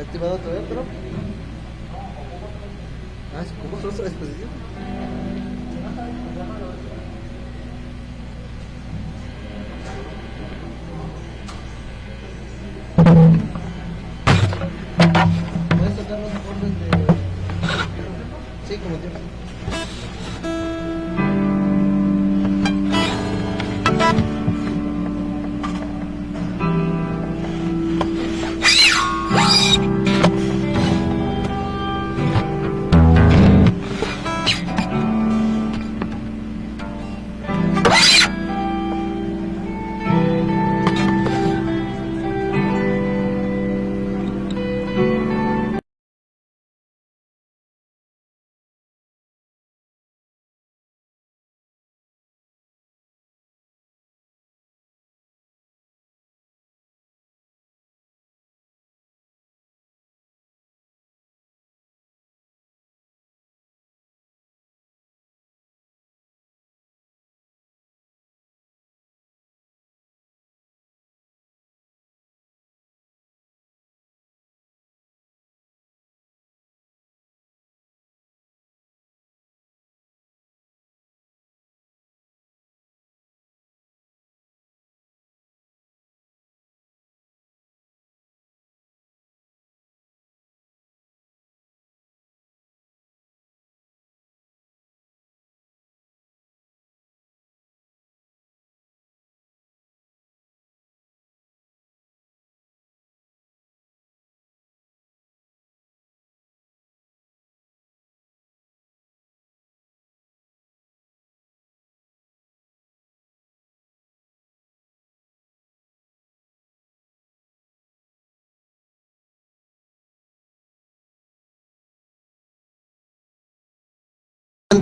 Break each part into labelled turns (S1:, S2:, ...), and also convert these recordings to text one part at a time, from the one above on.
S1: activado todavía, pero... ¿cómo es otra disposición? ¿Puedes sacar los bordes de...? Sí, como quieras.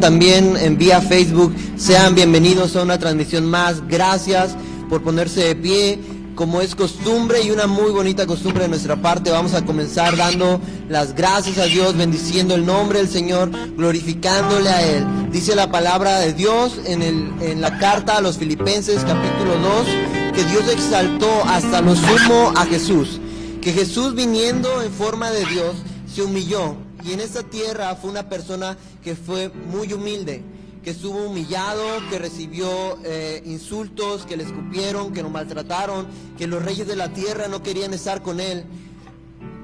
S1: También en vía Facebook, sean bienvenidos a una transmisión más. Gracias por ponerse de pie. Como es costumbre y una muy bonita costumbre de nuestra parte, vamos a comenzar dando las gracias a Dios, bendiciendo el nombre del Señor, glorificándole a Él. Dice la palabra de Dios en la carta a los Filipenses capítulo 2, que Dios exaltó hasta lo sumo a Jesús, que Jesús, viniendo en forma de Dios, se humilló. Y en esta tierra fue una persona que fue muy humilde, que estuvo humillado, que recibió insultos, que le escupieron, que lo maltrataron, que los reyes de la tierra no querían estar con él.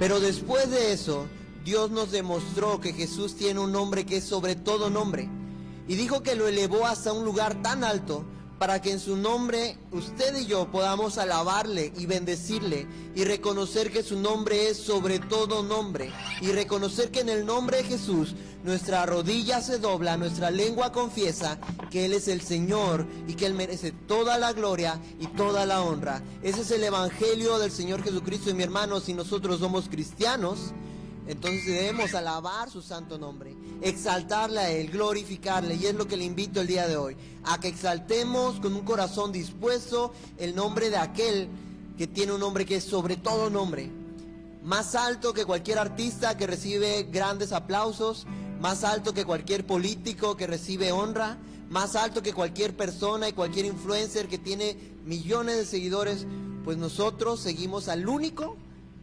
S1: Pero después de eso, Dios nos demostró que Jesús tiene un nombre que es sobre todo nombre. Y dijo que lo elevó hasta un lugar tan alto para que en su nombre usted y yo podamos alabarle y bendecirle y reconocer que su nombre es sobre todo nombre, y reconocer que en el nombre de Jesús nuestra rodilla se dobla, nuestra lengua confiesa que Él es el Señor y que Él merece toda la gloria y toda la honra. Ese es el evangelio del Señor Jesucristo. Y mi hermano, si nosotros somos cristianos, entonces debemos alabar su santo nombre, exaltarle a Él, glorificarle. Y es lo que le invito el día de hoy, a que exaltemos con un corazón dispuesto el nombre de aquel que tiene un nombre que es sobre todo nombre, más alto que cualquier artista que recibe grandes aplausos, más alto que cualquier político que recibe honra, más alto que cualquier persona y cualquier influencer que tiene millones de seguidores. Pues nosotros seguimos al único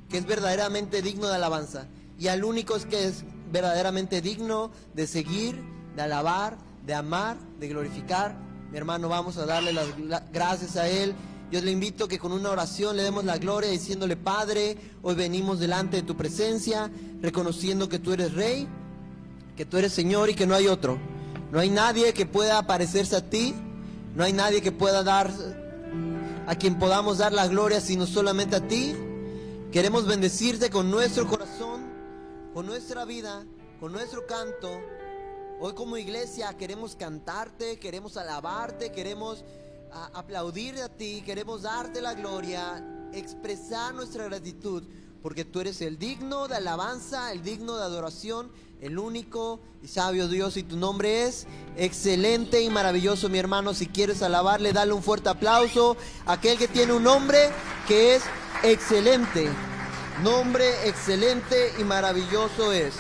S1: que es verdaderamente digno de alabanza, y al único que es verdaderamente digno de seguir, de alabar, de amar, de glorificar. Mi hermano, vamos a darle las gracias a Él. Yo le invito que con una oración le demos la gloria, diciéndole: Padre, hoy venimos delante de tu presencia, reconociendo que tú eres Rey, que tú eres Señor y que no hay otro. No hay nadie que pueda parecerse a ti, no hay nadie que pueda dar, a quien podamos dar la gloria, sino solamente a ti. Queremos bendecirte con nuestro corazón, con nuestra vida, con nuestro canto. Hoy como iglesia queremos cantarte, queremos alabarte, queremos aplaudir a ti, queremos darte la gloria, expresar nuestra gratitud, porque tú eres el digno de alabanza, el digno de adoración, el único y sabio Dios, y tu nombre es excelente y maravilloso. Mi hermano, si quieres alabarle, dale un fuerte aplauso a aquel que tiene un nombre que es excelente. Nombre excelente y maravilloso es.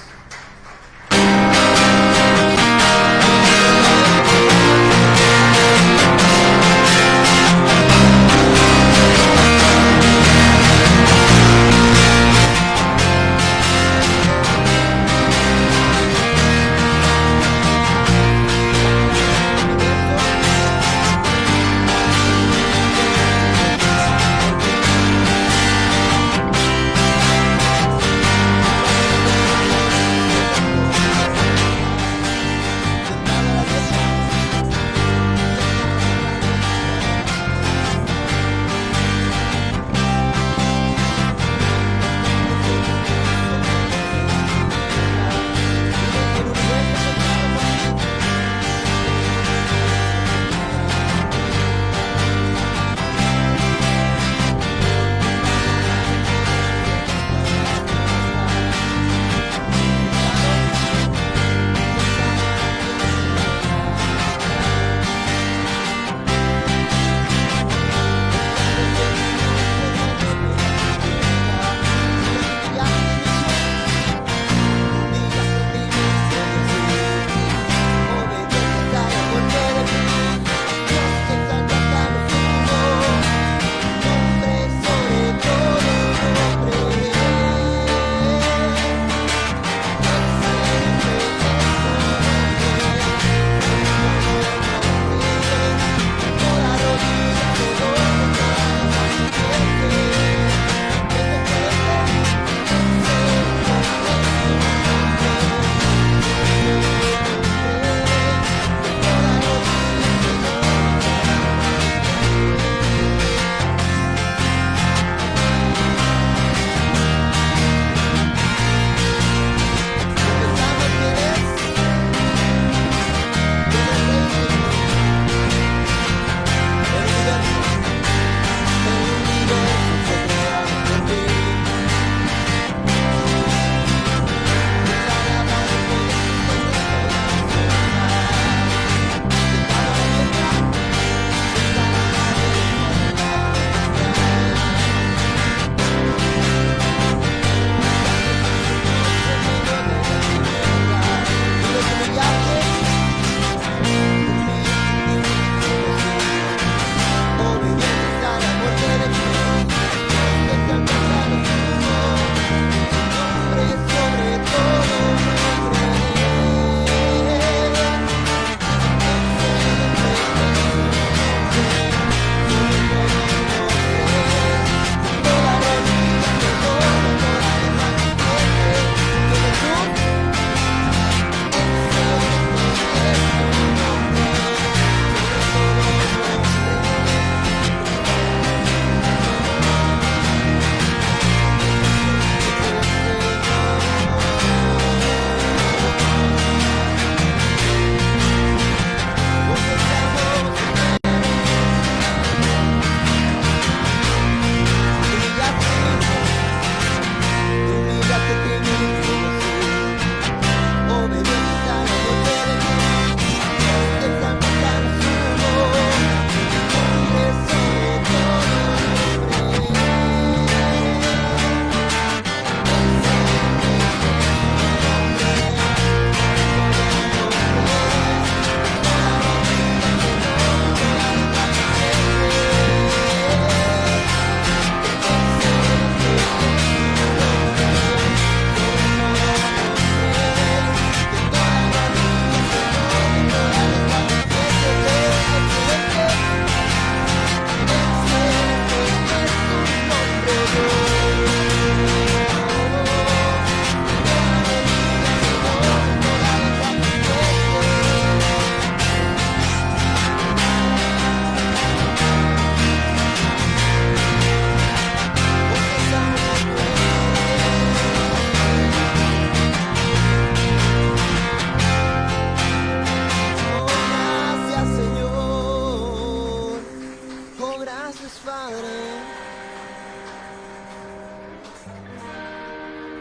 S1: gracias, Padre.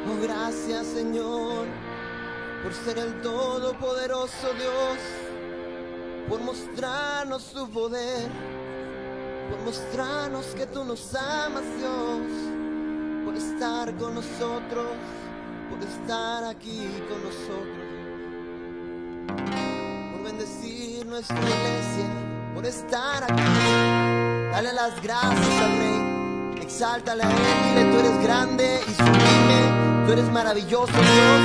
S1: Oh, gracias, Señor, por ser el todopoderoso Dios, por mostrarnos tu poder, por mostrarnos que tú nos amas, Dios, por estar con nosotros, por estar aquí con nosotros, por bendecir nuestra iglesia, por estar aquí. Dale las gracias al Rey, exáltale a Él, dile: tú eres grande y sublime, tú eres maravilloso, Dios,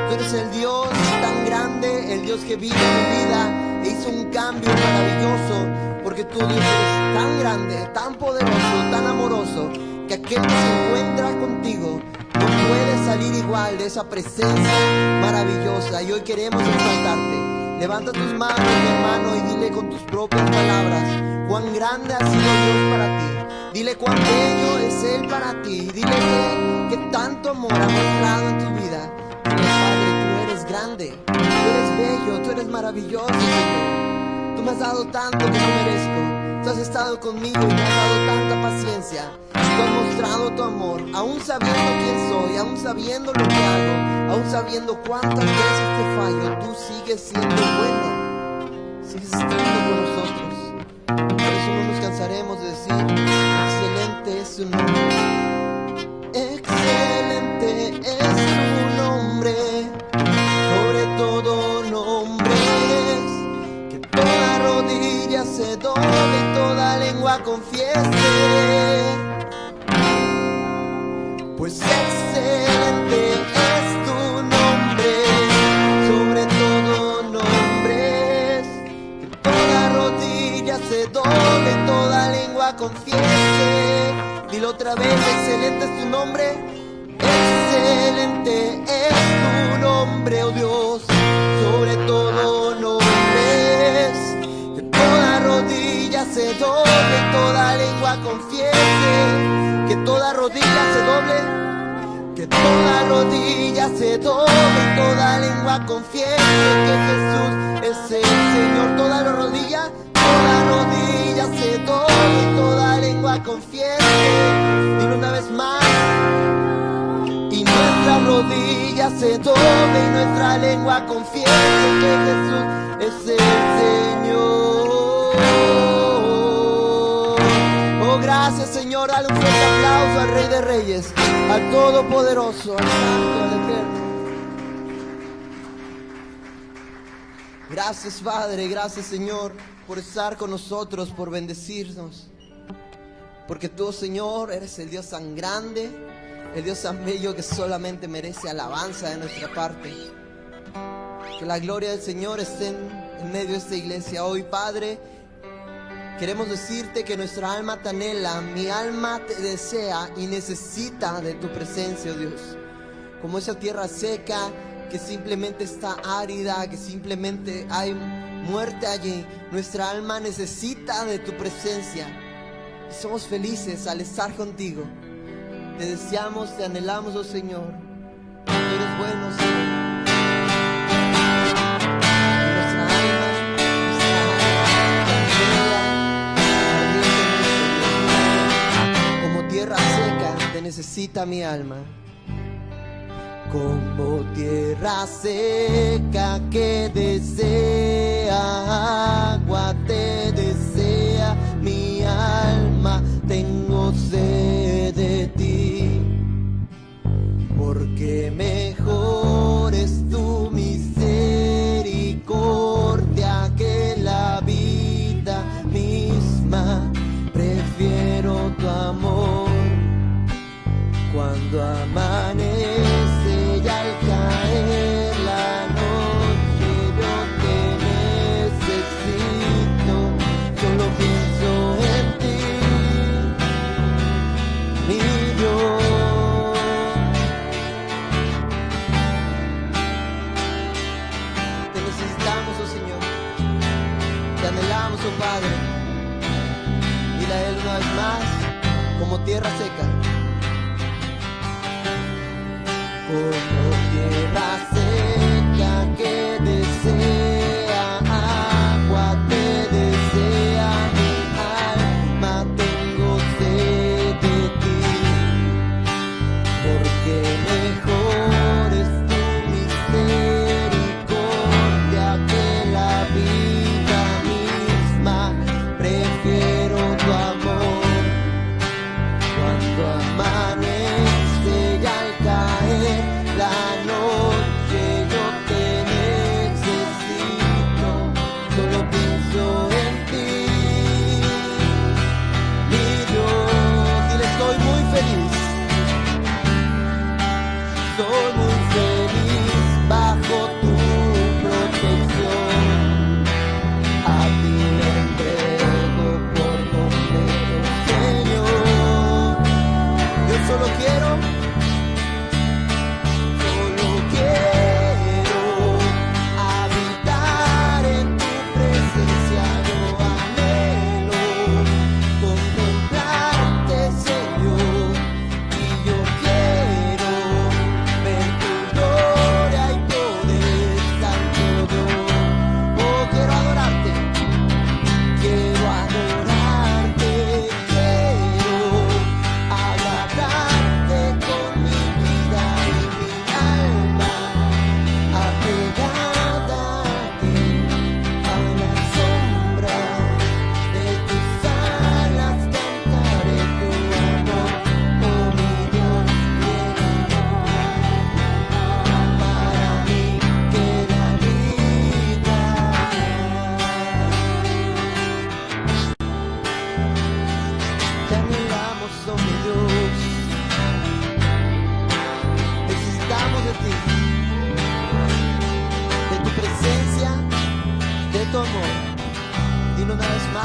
S1: tú eres el Dios tan grande, el Dios que vino en mi vida e hizo un cambio maravilloso, porque tú, Dios, eres tan grande, tan poderoso, tan amoroso, que aquel que se encuentra contigo no puede salir igual de esa presencia maravillosa. Y hoy queremos exaltarte. Levanta tus manos, mi hermano, y dile con tus propias palabras cuán grande ha sido Dios para ti. Dile cuán bello es Él para ti. Dile que tanto amor ha mostrado en tu vida. Dile: Padre, tú eres grande, tú eres bello, tú eres maravilloso, Señor. Tú me has dado tanto que no merezco. Tú has estado conmigo y me has dado tanta paciencia. Tú has mostrado tu amor, aún sabiendo quién soy, aún sabiendo lo que hago, aún sabiendo cuántas veces te fallo. Tú sigues siendo bueno, sigues estando con nosotros. Por eso no nos cansaremos de decir: excelente es su nombre, excelente es su nombre, sobre todo nombres, que toda rodilla se doble y toda lengua confiese. Pues excelente es tu nombre, sobre todo nombres, que toda rodilla se doble y toda lengua confiese. Dilo otra vez: excelente es tu nombre, excelente es tu nombre, oh Dios, sobre todo nombres, que toda rodilla se doble y toda lengua confiese. Que toda rodilla se doble, que toda rodilla se doble y toda lengua confiese que Jesús es el Señor. Toda rodilla se doble y toda lengua confiese. Dilo una vez más: y nuestra rodilla se doble y nuestra lengua confiese que Jesús es el Señor. Oh, gracias, Señor. Dale un fuerte aplauso al Rey de Reyes, al Todopoderoso, al Santo, al Eterno. Gracias, Padre, gracias, Señor, por estar con nosotros, por bendecirnos. Porque tú, Señor, eres el Dios tan grande, el Dios tan bello, que solamente merece alabanza de nuestra parte. Que la gloria del Señor esté en medio de esta iglesia hoy, Padre. Queremos decirte que nuestra alma te anhela, mi alma te desea y necesita de tu presencia, oh Dios. Como esa tierra seca que simplemente está árida, que simplemente hay muerte allí, nuestra alma necesita de tu presencia. Y somos felices al estar contigo. Te deseamos, te anhelamos, oh Señor. Tú eres bueno, Señor. Tierra seca, te necesita mi alma. Como tierra seca que desea agua, te desea mi alma. Tengo sed de ti, porque mejor es tu misericordia que la vida misma. Prefiero tu amor. Cuando amanece y al caer la noche yo te necesito, solo pienso en ti, mi Dios. Te necesitamos, oh Señor, te anhelamos, oh Padre. Dile a Él una vez más: como tierra seca. Como tierra seca que desea agua, te desea mi alma. Tengo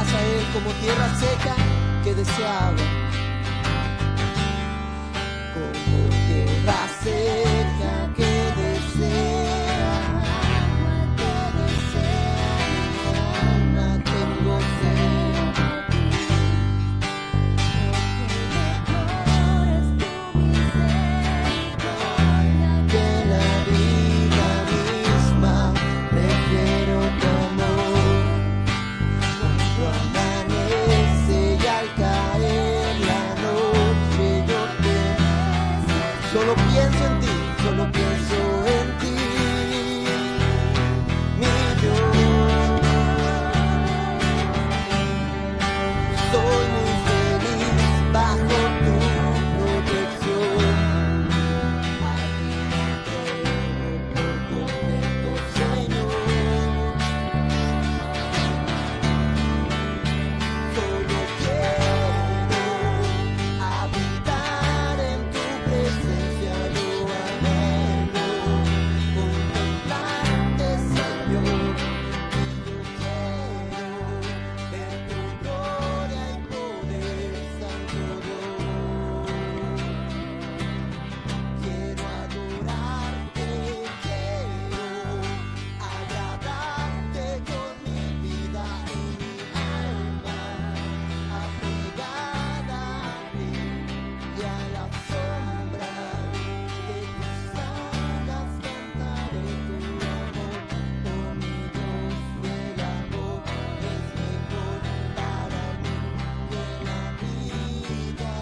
S1: vas a Él como tierra seca que desea agua. Como tierra seca que desea agua, que desea mi alma, tengo sed. Que la vida misma prefiero tu amor. Cuando amanece y al caer la noche yo te solo pienso en ti, solo pienso en ti, mi Dios. Soy muy feliz bajo tu protección. Señor, solo quiero habitar en tu presencia, lo anhelo, contemplarte, Señor. Yo quiero ver tu gloria y poder, Santo Dios. Quiero adorarte, quiero agradarte con mi vida y mi alma, apegada a ti y a la sombra de tus alas cantaré tu amor. Oh mi Dios, el amor es mejor para mí que la vida.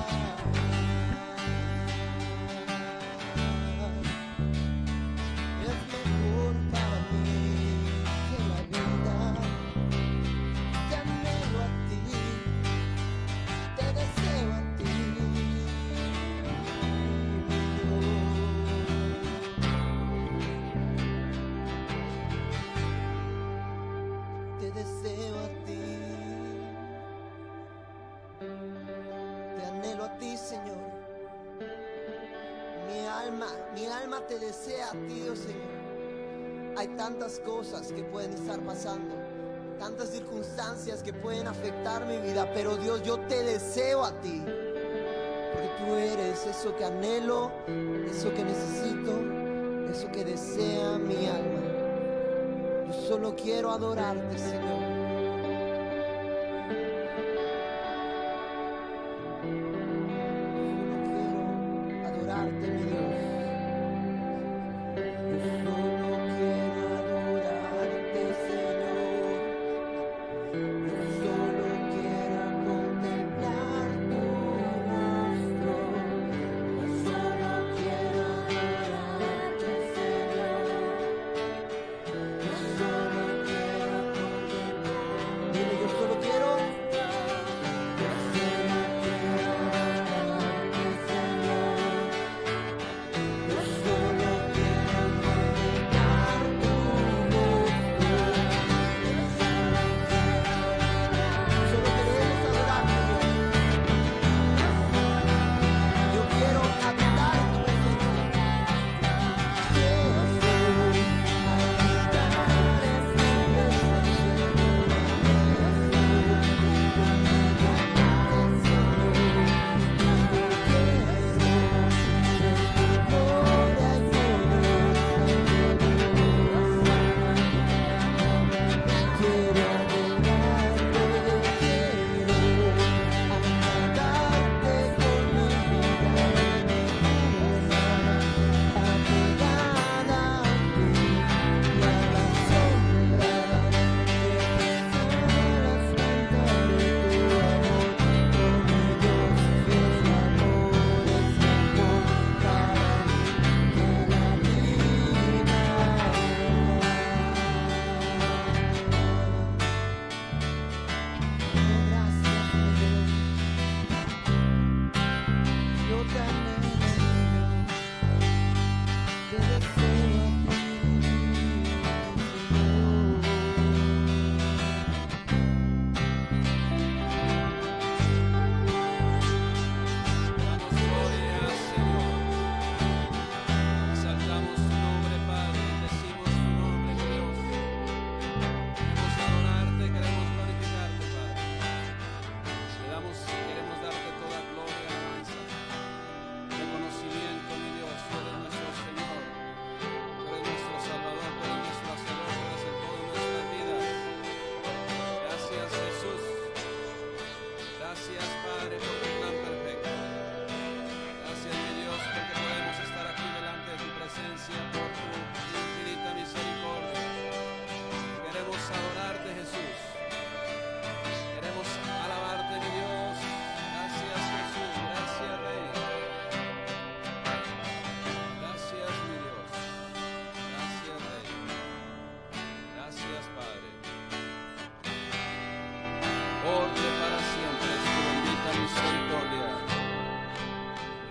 S1: Es mejor para mí que la vida. Te anhelo a ti, te deseo a ti, te deseo a ti, te anhelo a ti, Señor. Mi alma te desea a ti, oh Señor. Hay tantas cosas que pueden estar pasando, tantas circunstancias que pueden afectar mi vida, pero Dios, yo te deseo a ti, porque tú eres eso que anhelo, eso que necesito, eso que desea mi alma. Yo solo quiero adorarte, Señor. Solo quiero adorarte, mi Dios. Yo solo quiero adorarte, Señor. Yo solo quiero contemplar tu rostro. Yo solo quiero adorarte, Señor. Yo solo quiero contemplar. Dile, yo solo quiero. Yo solo quiero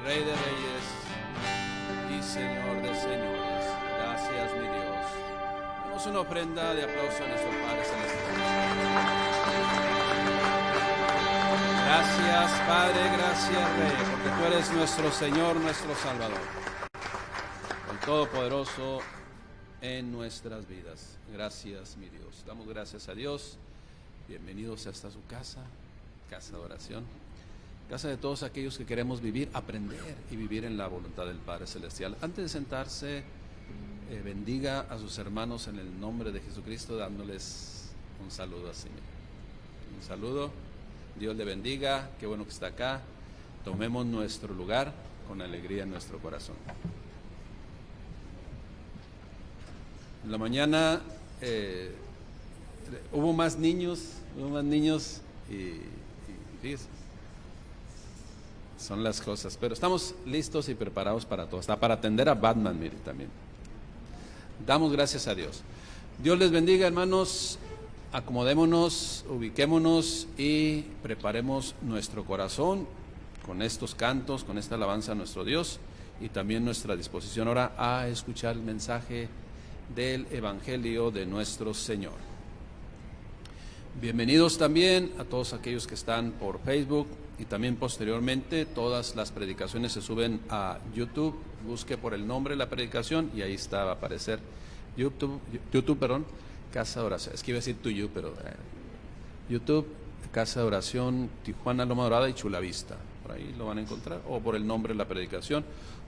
S2: Rey de reyes y Señor de señores. Gracias, mi Dios. Damos una ofrenda de aplauso a nuestro Padre Celestial. Gracias, Padre, gracias, Rey, porque tú eres nuestro Señor, nuestro Salvador, el Todopoderoso en nuestras vidas. Gracias, mi Dios. Damos gracias a Dios. Bienvenidos a esta su casa, casa de oración, casa de todos aquellos que queremos vivir, aprender y vivir en la voluntad del Padre Celestial. Antes de sentarse, bendiga a sus hermanos en el nombre de Jesucristo, dándoles un saludo así. Un saludo, Dios le bendiga, qué bueno que está acá. Tomemos nuestro lugar con alegría en nuestro corazón. En la mañana hubo más niños y fíjense, son las cosas, pero estamos listos y preparados para todo, hasta para atender a Batman, mire, también. Damos gracias a Dios. Dios les bendiga, hermanos. Acomodémonos, ubiquémonos y preparemos nuestro corazón con estos cantos, con esta alabanza a nuestro Dios y también nuestra disposición ahora a escuchar el mensaje del Evangelio de nuestro Señor. Bienvenidos también a todos aquellos que están por Facebook y también posteriormente todas las predicaciones se suben a YouTube. Busque por el nombre de la predicación y ahí está, va a aparecer YouTube, Casa de Oración. Es que iba a decir tuyo, pero YouTube, Casa de Oración, Tijuana, Loma Dorada y Chula Vista. Por ahí lo van a encontrar, o por el nombre de la predicación,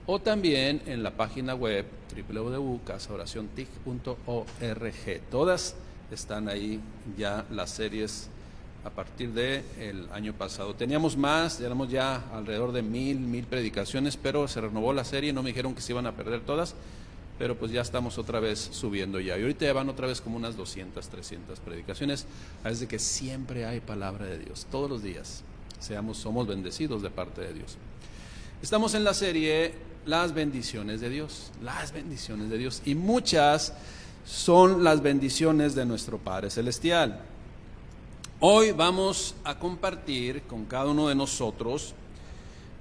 S2: o también en la página web www.casaoraciontic.org. Todas están ahí ya las series a partir del año pasado. Teníamos más, éramos ya alrededor de 1000 predicaciones, pero se renovó la serie, no me dijeron que se iban a perder todas, pero pues ya estamos otra vez subiendo ya. Y ahorita ya van otra vez como unas 200, 300 predicaciones, así que siempre hay palabra de Dios, todos los días. Somos bendecidos de parte de Dios. Estamos en la serie Las bendiciones de Dios, y muchas son las bendiciones de nuestro Padre Celestial. Hoy vamos a compartir con cada uno de nosotros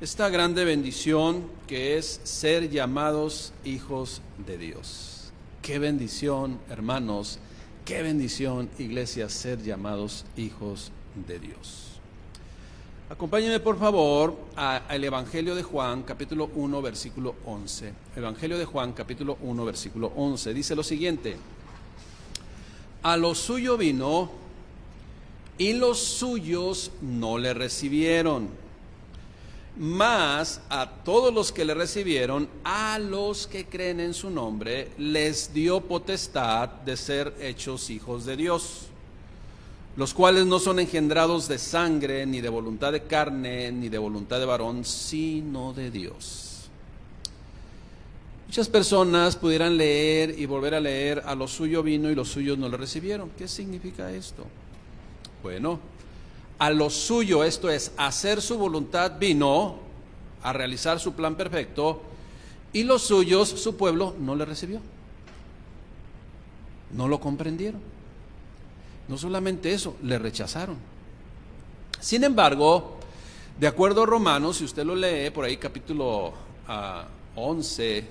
S2: esta grande bendición que es ser llamados hijos de Dios. Qué bendición, hermanos, qué bendición, iglesia, ser llamados hijos de Dios. Acompáñenme por favor al Evangelio de Juan, capítulo 1, versículo 11. Evangelio de Juan, capítulo 1, versículo 11. Dice lo siguiente: a lo suyo vino y los suyos no le recibieron, mas a todos los que le recibieron, a los que creen en su nombre, les dio potestad de ser hechos hijos de Dios, los cuales no son engendrados de sangre, ni de voluntad de carne, ni de voluntad de varón, sino de Dios. Muchas personas pudieran leer y volver a leer: a lo suyo vino y los suyos no le recibieron. ¿Qué significa esto? Bueno, a lo suyo, esto es, a hacer su voluntad, vino a realizar su plan perfecto, y los suyos, su pueblo, no le recibió. No lo comprendieron. No solamente eso, le rechazaron. Sin embargo, de acuerdo a Romanos, si usted lo lee por ahí, capítulo 11,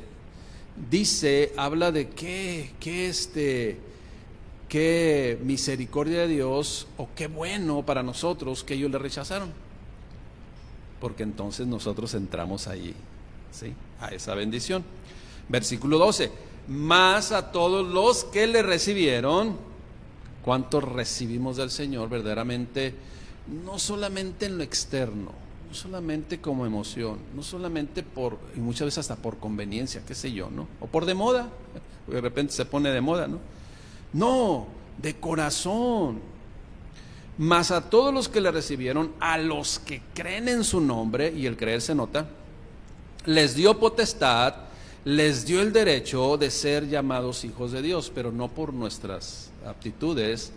S2: dice, habla de qué misericordia de Dios, o qué bueno para nosotros que ellos le rechazaron, porque entonces nosotros entramos allí, ¿sí?, a esa bendición. Versículo 12: mas a todos los que le recibieron. ¿Cuántos recibimos del Señor verdaderamente? No solamente en lo externo, no solamente como emoción, no solamente y muchas veces hasta por conveniencia, qué sé yo, ¿no? O por de moda, de repente se pone de moda, ¿no? No, de corazón. Mas a todos los que le recibieron, a los que creen en su nombre, y el creer se nota, les dio potestad, les dio el derecho de ser llamados hijos de Dios, pero no por nuestras aptitudes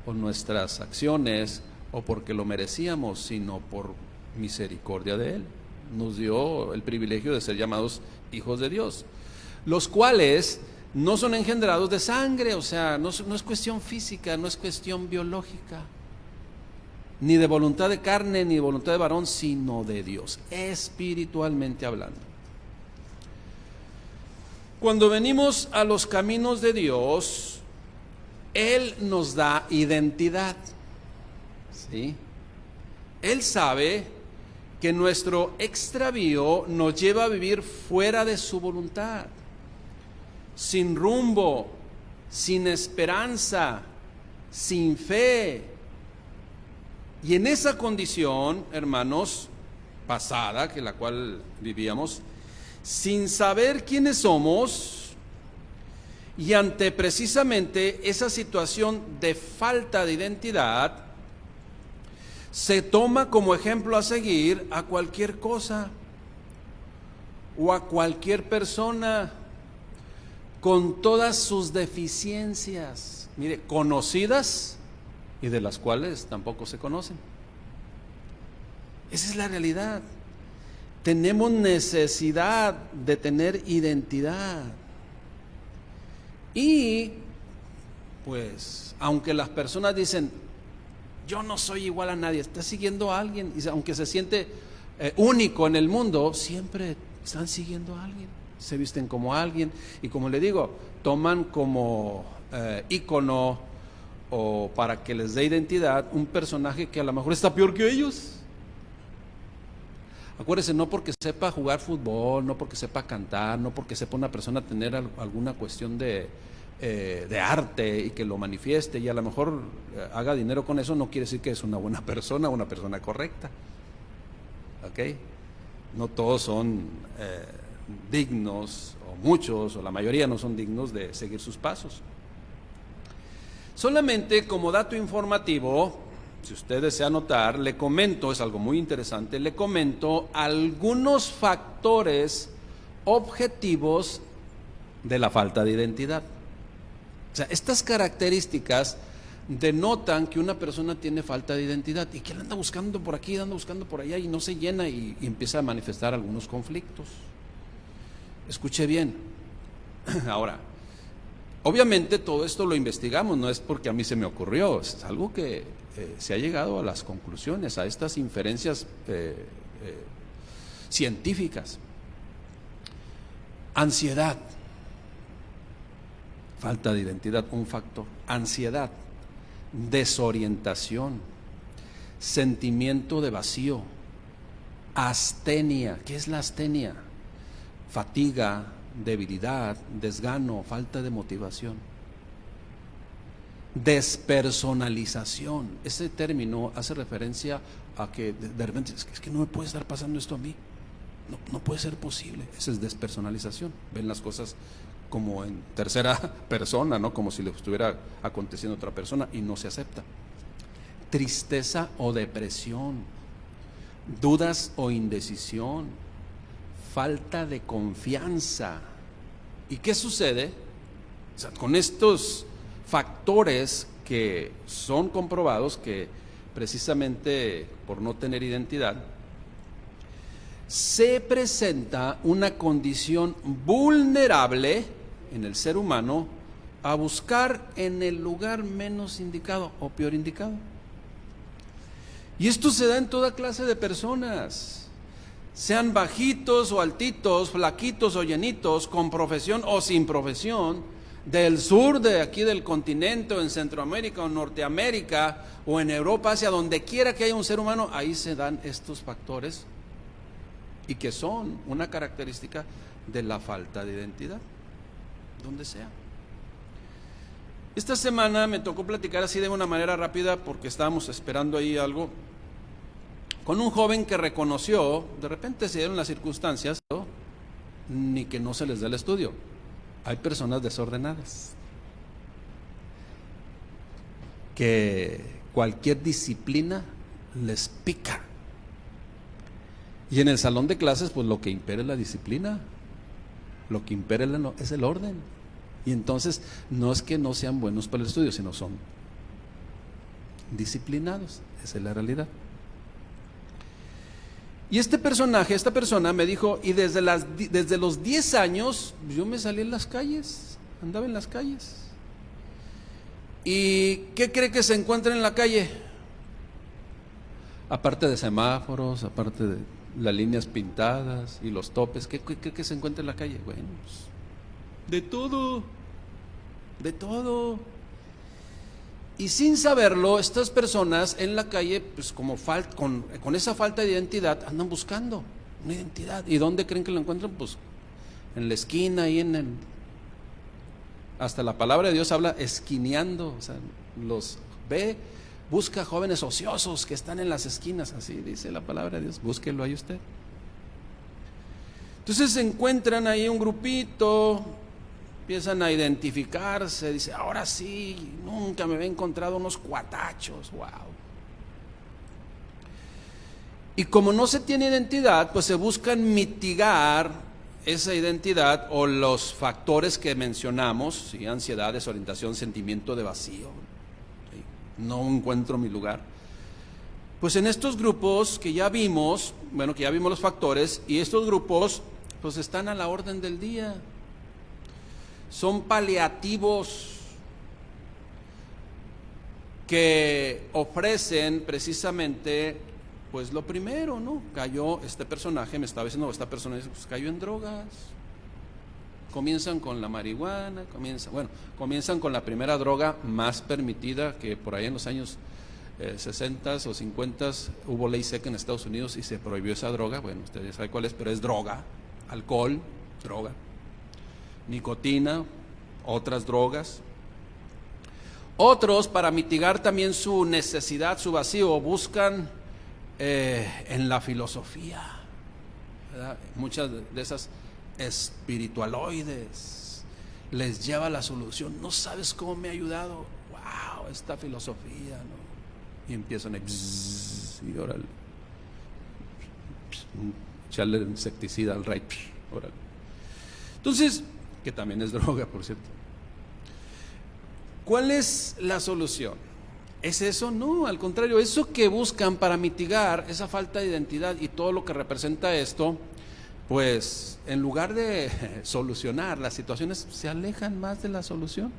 S2: o nuestras acciones o porque lo merecíamos, sino por misericordia de Él. Nos dio el privilegio de ser llamados hijos de Dios, los cuales no son engendrados de sangre, o sea, no es cuestión física, no es cuestión biológica. ni de voluntad de carne, ni de voluntad de varón, sino de Dios, espiritualmente hablando. Cuando venimos a los caminos de Dios, Él nos da identidad, ¿sí? Él sabe que nuestro extravío nos lleva a vivir fuera de su voluntad, sin rumbo, sin esperanza, sin fe. Y en esa condición, hermanos, pasada, que la cual vivíamos, sin saber quiénes somos, y ante precisamente esa situación de falta de identidad, se toma como ejemplo a seguir a cualquier cosa o a cualquier persona con todas sus deficiencias, mire, conocidas y de las cuales tampoco se conocen. Esa es la realidad. Tenemos necesidad de tener identidad. Y pues, aunque las personas dicen, yo no soy igual a nadie, está siguiendo a alguien, y aunque se siente único en el mundo, siempre están siguiendo a alguien, se visten como alguien, y como le digo, toman como ícono o para que les dé identidad un personaje que a lo mejor está peor que ellos. Acuérdense, no porque sepa jugar fútbol, no porque sepa cantar, no porque sepa una persona tener alguna cuestión de arte y que lo manifieste y a lo mejor haga dinero con eso, no quiere decir que es una buena persona, una persona correcta. ¿Ok? No todos son dignos, o muchos, o la mayoría no son dignos de seguir sus pasos. Solamente como dato informativo, si usted desea notar, le comento, es algo muy interesante, le comento algunos factores objetivos de la falta de identidad. O sea, estas características denotan que una persona tiene falta de identidad y que él anda buscando por aquí, anda buscando por allá y no se llena y empieza a manifestar algunos conflictos. Escuche bien. Ahora, obviamente todo esto lo investigamos, no es porque a mí se me ocurrió, es algo que se ha llegado a las conclusiones, a estas inferencias científicas. Ansiedad, falta de identidad, un factor. Ansiedad, desorientación, sentimiento de vacío, astenia. ¿Qué es la astenia? Fatiga, debilidad, desgano, falta de motivación. Despersonalización, ese término hace referencia a que de repente es que no me puede estar pasando esto a mí, no puede ser posible. Esa es despersonalización, ven las cosas como en tercera persona, ¿no? Como si le estuviera aconteciendo a otra persona y no se acepta. Tristeza o depresión, dudas o indecisión, falta de confianza. ¿Y qué sucede? O sea, con estos factores que son comprobados que precisamente por no tener identidad, se presenta una condición vulnerable en el ser humano a buscar en el lugar menos indicado o peor indicado. Y esto se da en toda clase de personas, sean bajitos o altitos, flaquitos o llenitos, con profesión o sin profesión, del sur de aquí del continente, o en Centroamérica o Norteamérica o en Europa, hacia donde quiera que haya un ser humano, ahí se dan estos factores y que son una característica de la falta de identidad, donde sea. Esta semana me tocó platicar así de una manera rápida porque estábamos esperando ahí algo con un joven que reconoció, de repente se dieron las circunstancias, ¿no? Ni que no se les dé el estudio. Hay personas desordenadas que cualquier disciplina les pica. Y en el salón de clases, pues lo que impera es la disciplina, lo que impera es el orden. Y entonces no es que no sean buenos para el estudio, sino son disciplinados. Esa es la realidad. Y esta persona me dijo, y desde los 10 años yo me salí en las calles, andaba en las calles. ¿Y qué cree que se encuentra en la calle? Aparte de semáforos, aparte de las líneas pintadas y los topes, ¿qué se encuentra en la calle? Bueno, pues, de todo, de todo. Y sin saberlo, estas personas en la calle, pues como con esa falta de identidad, andan buscando una identidad. ¿Y dónde creen que lo encuentran? Pues en la esquina, ahí hasta la palabra de Dios habla esquineando, o sea, los ve, busca jóvenes ociosos que están en las esquinas, así dice la palabra de Dios, búsquelo ahí usted. Entonces se encuentran ahí un grupito, empiezan a identificarse, dice, ahora sí, nunca me había encontrado unos cuatachos, wow. Y como no se tiene identidad, pues se buscan mitigar esa identidad o los factores que mencionamos, ¿sí? Ansiedad, desorientación, sentimiento de vacío, ¿sí? No encuentro mi lugar. Pues en estos grupos que ya vimos, los factores, y estos grupos pues están a la orden del día. Son paliativos que ofrecen precisamente, pues lo primero, ¿no? Cayó este personaje, me estaba diciendo, esta persona pues, cayó en drogas. Comienzan con la marihuana, comienzan con la primera droga más permitida, que por ahí en los años 60 o 50 hubo ley seca en Estados Unidos y se prohibió esa droga. Bueno, ustedes saben cuál es, pero es droga, alcohol, droga. Nicotina, otras drogas. Otros, para mitigar también su necesidad, su vacío, buscan en la filosofía, ¿verdad? Muchas de esas espiritualoides les lleva la solución. No sabes cómo me ha ayudado, wow, esta filosofía, ¿no? Y empiezan a y órale, echarle insecticida al rey, órale. Entonces, que también es droga, por cierto. ¿Cuál es la solución? ¿Es eso? No, al contrario, eso que buscan para mitigar esa falta de identidad y todo lo que representa esto, pues en lugar de solucionar las situaciones, se alejan más de la solución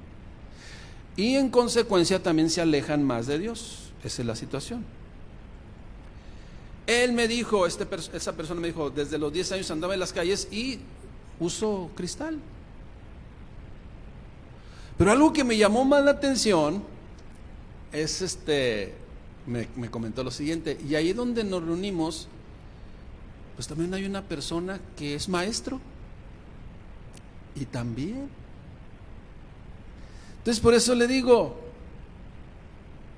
S2: y en consecuencia también se alejan más de Dios. Esa es la situación. Él me dijo, esa persona me dijo, desde los 10 años andaba en las calles y uso cristal. Pero algo que me llamó más la atención es me comentó lo siguiente, y ahí donde nos reunimos, pues también hay una persona que es maestro, y también. Entonces por eso le digo,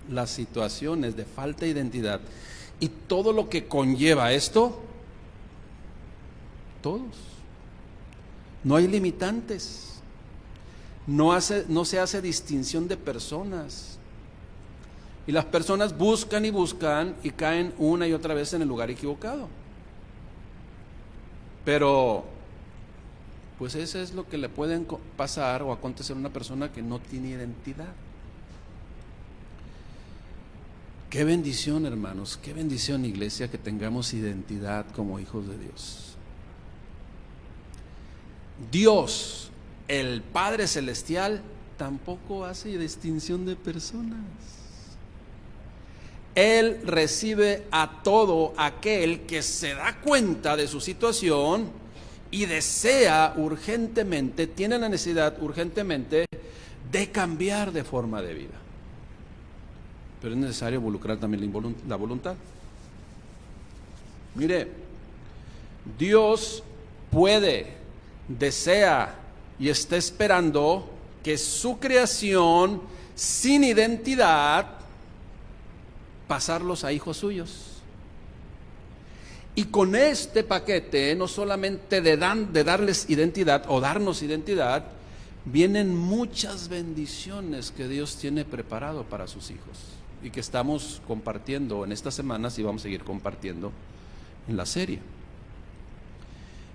S2: las situaciones de falta de identidad y todo lo que conlleva esto, todos, no hay limitantes. No se hace distinción de personas. Y las personas buscan y caen una y otra vez en el lugar equivocado. Pero, pues eso es lo que le pueden pasar o acontecer a una persona que no tiene identidad. Qué bendición, hermanos, qué bendición, iglesia, que tengamos identidad como hijos de Dios. Dios, el Padre Celestial, tampoco hace distinción de personas. Él recibe a todo aquel que se da cuenta de su situación y desea urgentemente, tiene la necesidad urgentemente de cambiar de forma de vida. Pero es necesario involucrar también la voluntad. Mire, Dios puede, desea y está esperando que su creación sin identidad pasarlos a hijos suyos. Y con este paquete, no solamente de darles identidad o darnos identidad, vienen muchas bendiciones que Dios tiene preparado para sus hijos y que estamos compartiendo en estas semanas y vamos a seguir compartiendo en la serie.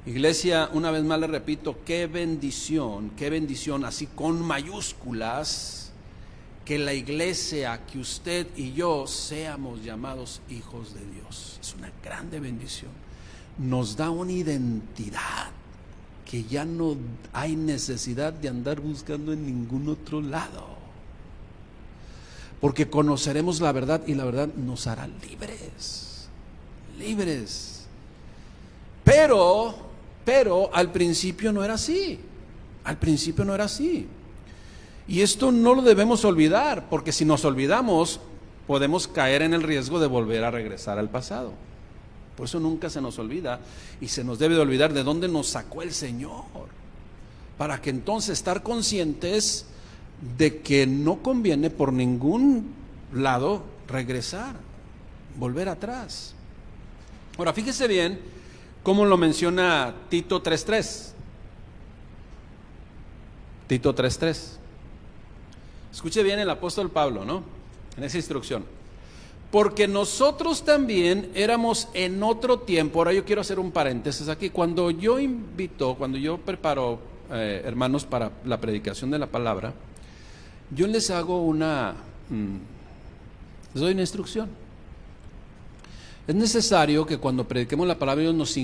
S2: Iglesia, una vez más le repito, qué bendición, así con mayúsculas, que la iglesia, que usted y yo seamos llamados hijos de Dios. Es una grande bendición. Nos da una identidad que ya no hay necesidad de andar buscando en ningún otro lado. Porque conoceremos la verdad y la verdad nos hará libres. libres. Pero al principio no era así. Al principio no era así. Y esto no lo debemos olvidar, porque si nos olvidamos, podemos caer en el riesgo de volver a regresar al pasado. Por eso nunca se nos olvida, y se nos debe de olvidar de dónde nos sacó el Señor, para que entonces estar conscientes de que no conviene por ningún lado regresar, volver atrás. Ahora, fíjese bien cómo lo menciona Tito 3:3. Tito 3:3. Escuche bien el apóstol Pablo, ¿no? En esa instrucción. Porque nosotros también éramos en otro tiempo. Ahora yo quiero hacer un paréntesis aquí. Cuando yo preparo hermanos para la predicación de la palabra, yo les hago les doy una instrucción. Es necesario que cuando prediquemos la palabra de Dios nos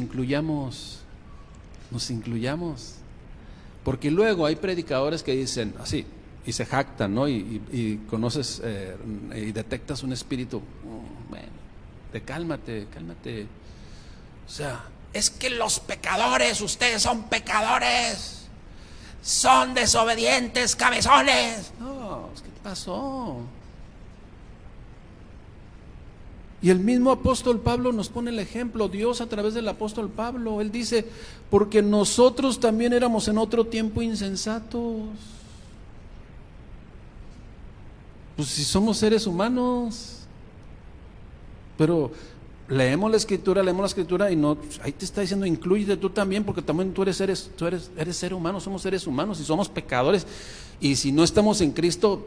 S2: incluyamos. Porque luego hay predicadores que dicen así, y se jactan, ¿no? Y conoces y detectas un espíritu. Bueno, cálmate. O sea, es que los pecadores, ustedes son pecadores, son desobedientes, cabezones. No, ¿qué pasó? Y el mismo apóstol Pablo nos pone el ejemplo, Dios a través del apóstol Pablo. Él dice, porque nosotros también éramos en otro tiempo insensatos. Pues si somos seres humanos. Pero leemos la escritura y no, ahí te está diciendo, inclúyete tú también, porque también tú eres ser humano, somos seres humanos y somos pecadores. Y si no estamos en Cristo,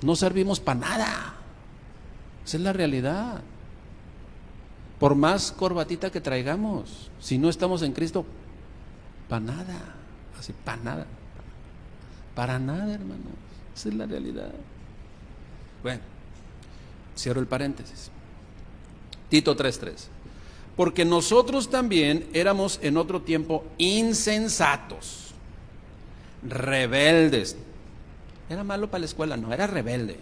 S2: no servimos para nada. Esa es la realidad. Por más corbatita que traigamos, si no estamos en Cristo, para nada. Así, para nada. Para nada, hermanos. Esa es la realidad. Bueno, cierro el paréntesis. Tito 3:3. Porque nosotros también éramos en otro tiempo insensatos, rebeldes. Era malo para la escuela, no, era rebelde.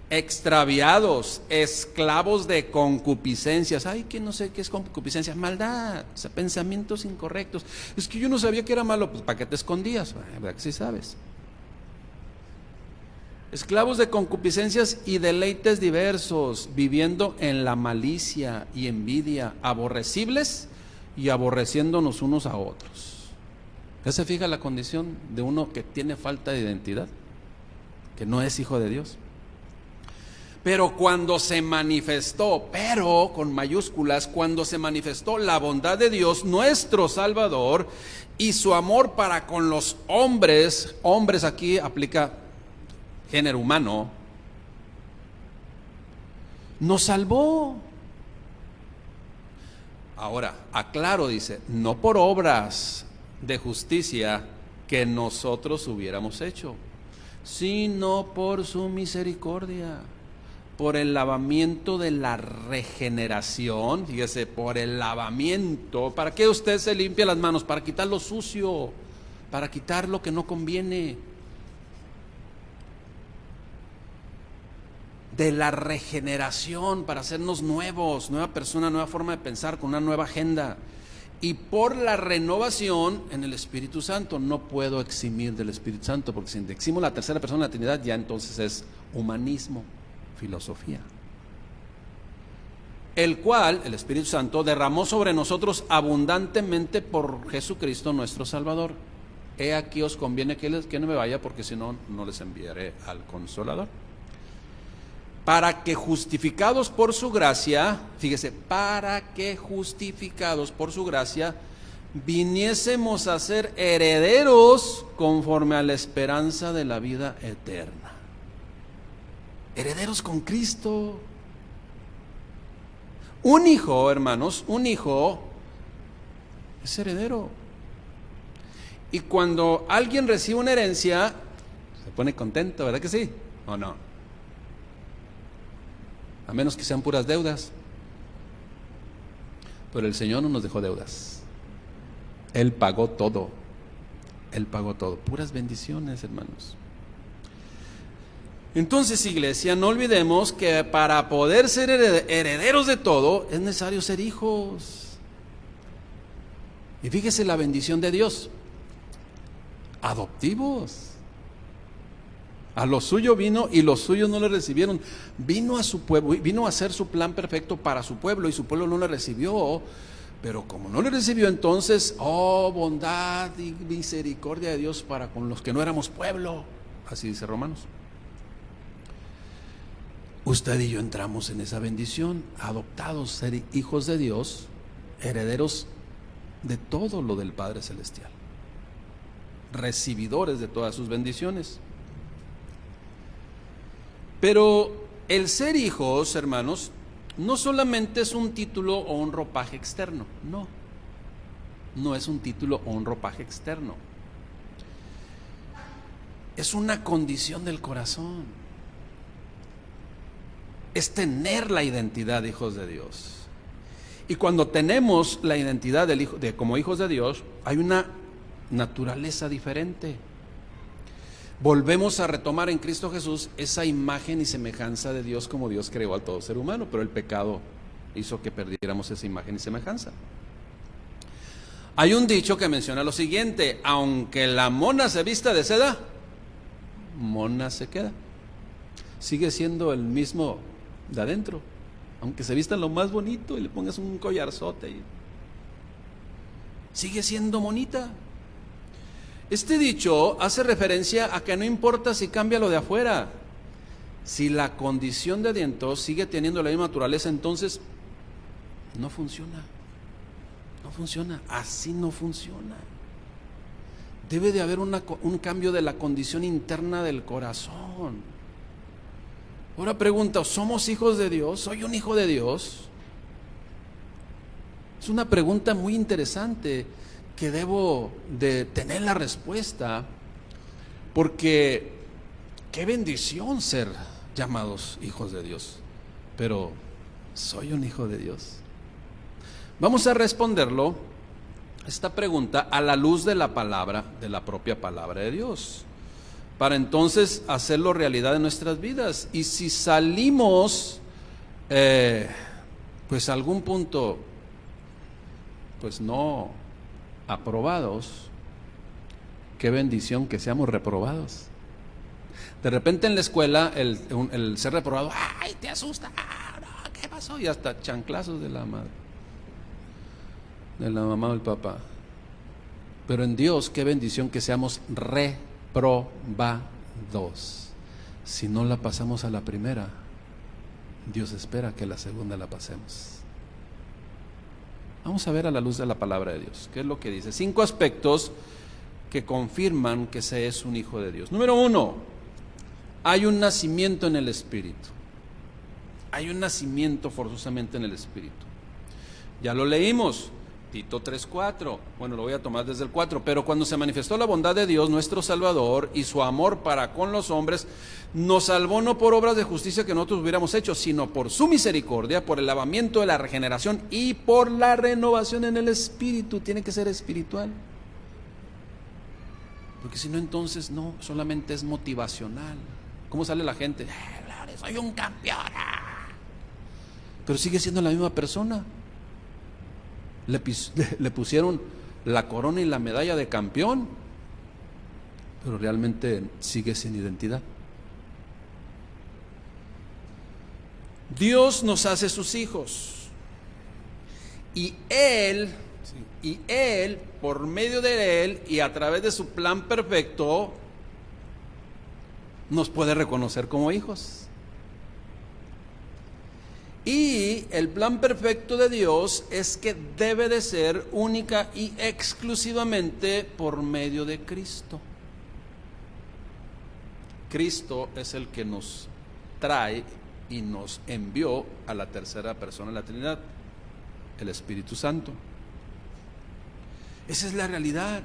S2: Extraviados, esclavos de concupiscencias. Ay, que no sé qué es concupiscencia, maldad, o sea, pensamientos incorrectos. Es que yo no sabía que era malo. Pues ¿para qué te escondías? ¿Verdad que sí sabes? Esclavos de concupiscencias y deleites diversos, viviendo en la malicia y envidia, aborrecibles y aborreciéndonos unos a otros. ¿Ya se fija la condición de uno que tiene falta de identidad? Que no es hijo de Dios. Pero cuando se manifestó, pero con mayúsculas, cuando se manifestó la bondad de Dios, nuestro Salvador, y su amor para con los hombres aquí aplica género humano, nos salvó. Ahora, aclaro, dice, no por obras de justicia que nosotros hubiéramos hecho, sino por su misericordia, por el lavamiento de la regeneración. Fíjese, por el lavamiento. ¿Para qué usted se limpia las manos? Para quitar lo sucio, para quitar lo que no conviene. De la regeneración, para hacernos nuevos, nueva persona, nueva forma de pensar, con una nueva agenda. Y por la renovación en el Espíritu Santo. No puedo eximir del Espíritu Santo, porque si eximo la tercera persona de la Trinidad, ya entonces es humanismo, filosofía. El cual, el Espíritu Santo, derramó sobre nosotros abundantemente por Jesucristo nuestro Salvador. He aquí os conviene que no me vaya, porque si no, no les enviaré al Consolador. Para que justificados por su gracia, fíjese, para que justificados por su gracia, viniésemos a ser herederos conforme a la esperanza de la vida eterna. Herederos con Cristo. Un hijo, hermanos, un hijo es heredero. Y cuando alguien recibe una herencia, se pone contento, ¿verdad que sí? ¿O no? A menos que sean puras deudas. Pero el Señor no nos dejó deudas. Él pagó todo. Él pagó todo. Puras bendiciones, hermanos. Entonces, iglesia, no olvidemos que para poder ser herederos de todo, es necesario ser hijos. Y fíjese la bendición de Dios. Adoptivos. A lo suyo vino y los suyos no le recibieron. Vino a su pueblo, vino a hacer su plan perfecto para su pueblo y su pueblo no le recibió. Pero como no le recibió, entonces, bondad y misericordia de Dios para con los que no éramos pueblo. Así dice Romanos. Usted y yo entramos en esa bendición, adoptados, ser hijos de Dios, herederos de todo lo del Padre Celestial, recibidores de todas sus bendiciones. Pero el ser hijos, hermanos, no solamente es un título o un ropaje externo, no es un título o un ropaje externo, es una condición del corazón. Es tener la identidad de hijos de Dios. Y cuando tenemos la identidad como hijos de Dios, hay una naturaleza diferente. Volvemos a retomar en Cristo Jesús esa imagen y semejanza de Dios como Dios creó a todo ser humano, pero el pecado hizo que perdiéramos esa imagen y semejanza. Hay un dicho que menciona lo siguiente: aunque la mona se vista de seda, mona se queda. Sigue siendo el mismo de adentro, aunque se vista lo más bonito y le pongas un collarzote y sigue siendo monita. Este dicho hace referencia a que no importa si cambia lo de afuera, si la condición de adentro sigue teniendo la misma naturaleza, entonces no funciona, así no funciona. Debe de haber un cambio de la condición interna del corazón. Ahora pregunta, ¿somos hijos de Dios? ¿Soy un hijo de Dios? Es una pregunta muy interesante que debo de tener la respuesta, porque qué bendición ser llamados hijos de Dios. Pero, ¿soy un hijo de Dios? Vamos a responderlo, esta pregunta, a la luz de la palabra, de la propia palabra de Dios, para entonces hacerlo realidad en nuestras vidas. Y si salimos pues a algún punto pues no aprobados, qué bendición que seamos reprobados. De repente en la escuela el ser reprobado, ¡ay, te asusta! No, ¿qué pasó? Y hasta chanclazos de la madre, de la mamá o el papá. Pero en Dios, qué bendición que seamos reprobados. Si no la pasamos a la primera, Dios espera que la segunda la pasemos. Vamos a ver a la luz de la palabra de Dios, ¿qué es lo que dice? 5 aspectos que confirman que se es un hijo de Dios. Número 1, hay un nacimiento en el Espíritu. Hay un nacimiento forzosamente en el Espíritu. Ya lo leímos, Tito 3:4, bueno, lo voy a tomar desde el 4, pero cuando se manifestó la bondad de Dios, nuestro Salvador, y su amor para con los hombres, nos salvó no por obras de justicia que nosotros hubiéramos hecho, sino por su misericordia, por el lavamiento de la regeneración y por la renovación en el Espíritu. Tiene que ser espiritual, porque si no, entonces no, solamente es motivacional. ¿Cómo sale la gente? Soy un campeón, pero sigue siendo la misma persona. Le pusieron la corona y la medalla de campeón, pero realmente sigue sin identidad. Dios nos hace sus hijos, y Él, por medio de Él y a través de su plan perfecto, nos puede reconocer como hijos. Y el plan perfecto de Dios es que debe de ser única y exclusivamente por medio de Cristo. Cristo es el que nos trae y nos envió a la tercera persona de la Trinidad, el Espíritu Santo. Esa es la realidad.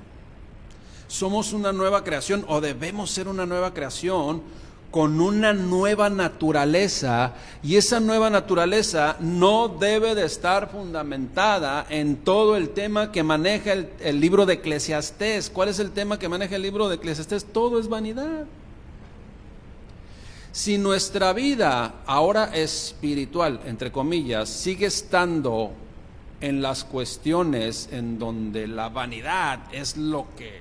S2: Somos una nueva creación, o debemos ser una nueva creación, con una nueva naturaleza, y esa nueva naturaleza no debe de estar fundamentada en todo el tema que maneja el libro de Eclesiastés. ¿Cuál es el tema que maneja el libro de Eclesiastés? Todo es vanidad. Si nuestra vida ahora espiritual, entre comillas, sigue estando en las cuestiones en donde la vanidad es lo que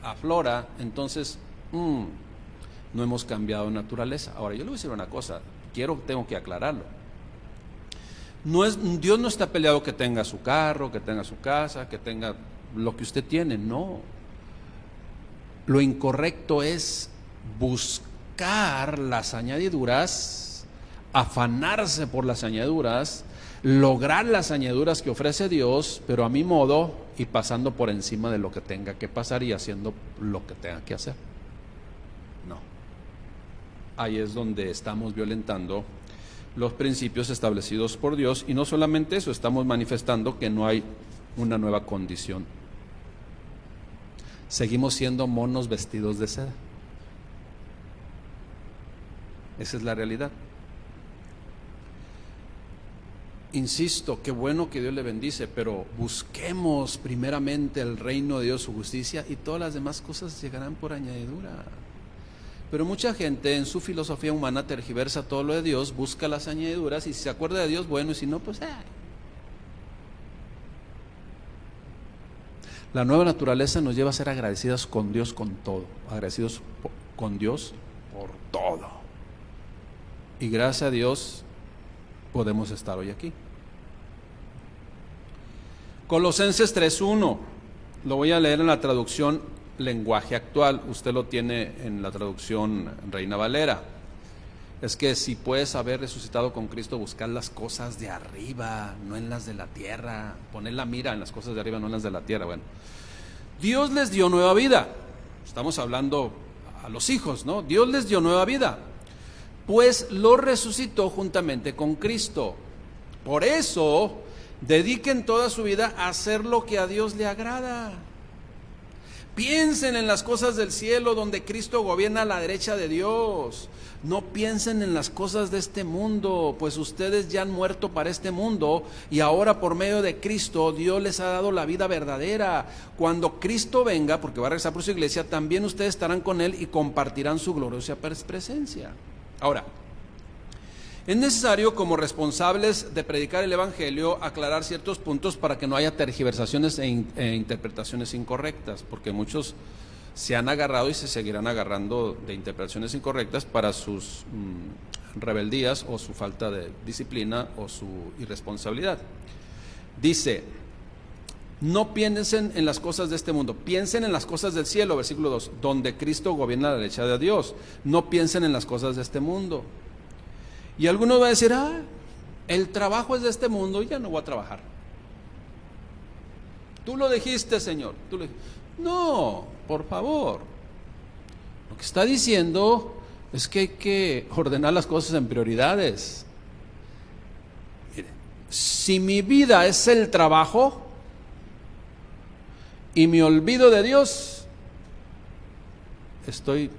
S2: aflora, entonces no hemos cambiado de naturaleza. Ahora, yo le voy a decir una cosa, tengo que aclararlo. Dios no está peleado que tenga su carro, que tenga su casa, que tenga lo que usted tiene, no. Lo incorrecto es buscar las añadiduras, afanarse por las añadiduras, lograr las añadiduras que ofrece Dios, pero a mi modo y pasando por encima de lo que tenga que pasar y haciendo lo que tenga que hacer. No. Ahí es donde estamos violentando los principios establecidos por Dios, y no solamente eso, estamos manifestando que no hay una nueva condición. Seguimos siendo monos vestidos de seda. Esa es la realidad. Insisto, qué bueno que Dios le bendice, pero busquemos primeramente el reino de Dios, su justicia, y todas las demás cosas llegarán por añadidura. Pero mucha gente en su filosofía humana tergiversa todo lo de Dios, busca las añadiduras, y si se acuerda de Dios, bueno, y si no, pues La nueva naturaleza nos lleva a ser agradecidos con Dios con todo, agradecidos con Dios por todo. Y gracias a Dios podemos estar hoy aquí. Colosenses 3:1, lo voy a leer en la traducción lenguaje actual, usted lo tiene en la traducción Reina Valera. Es que si puedes haber resucitado con Cristo, buscar las cosas de arriba, no en las de la tierra, poner la mira en las cosas de arriba, no en las de la tierra. Bueno, Dios les dio nueva vida, estamos hablando a los hijos, ¿no? Dios les dio nueva vida, pues lo resucitó juntamente con Cristo. Por eso, dediquen toda su vida a hacer lo que a Dios le agrada. Piensen en las cosas del cielo, donde Cristo gobierna a la derecha de Dios. No piensen en las cosas de este mundo, pues ustedes ya han muerto para este mundo, y ahora por medio de Cristo Dios les ha dado la vida verdadera. Cuando Cristo venga, porque va a regresar por su iglesia, también ustedes estarán con Él y compartirán su gloriosa presencia. Ahora, es necesario, como responsables de predicar el Evangelio, aclarar ciertos puntos para que no haya tergiversaciones e interpretaciones incorrectas, porque muchos se han agarrado y se seguirán agarrando de interpretaciones incorrectas para sus rebeldías o su falta de disciplina o su irresponsabilidad. Dice, no piensen en las cosas de este mundo, piensen en las cosas del cielo, versículo 2, donde Cristo gobierna a la derecha de Dios. No piensen en las cosas de este mundo. Y algunos van a decir, el trabajo es de este mundo y ya no voy a trabajar. Tú lo dijiste, Señor. No, por favor. Lo que está diciendo es que hay que ordenar las cosas en prioridades. Mire, si mi vida es el trabajo y me olvido de Dios, ¿sí?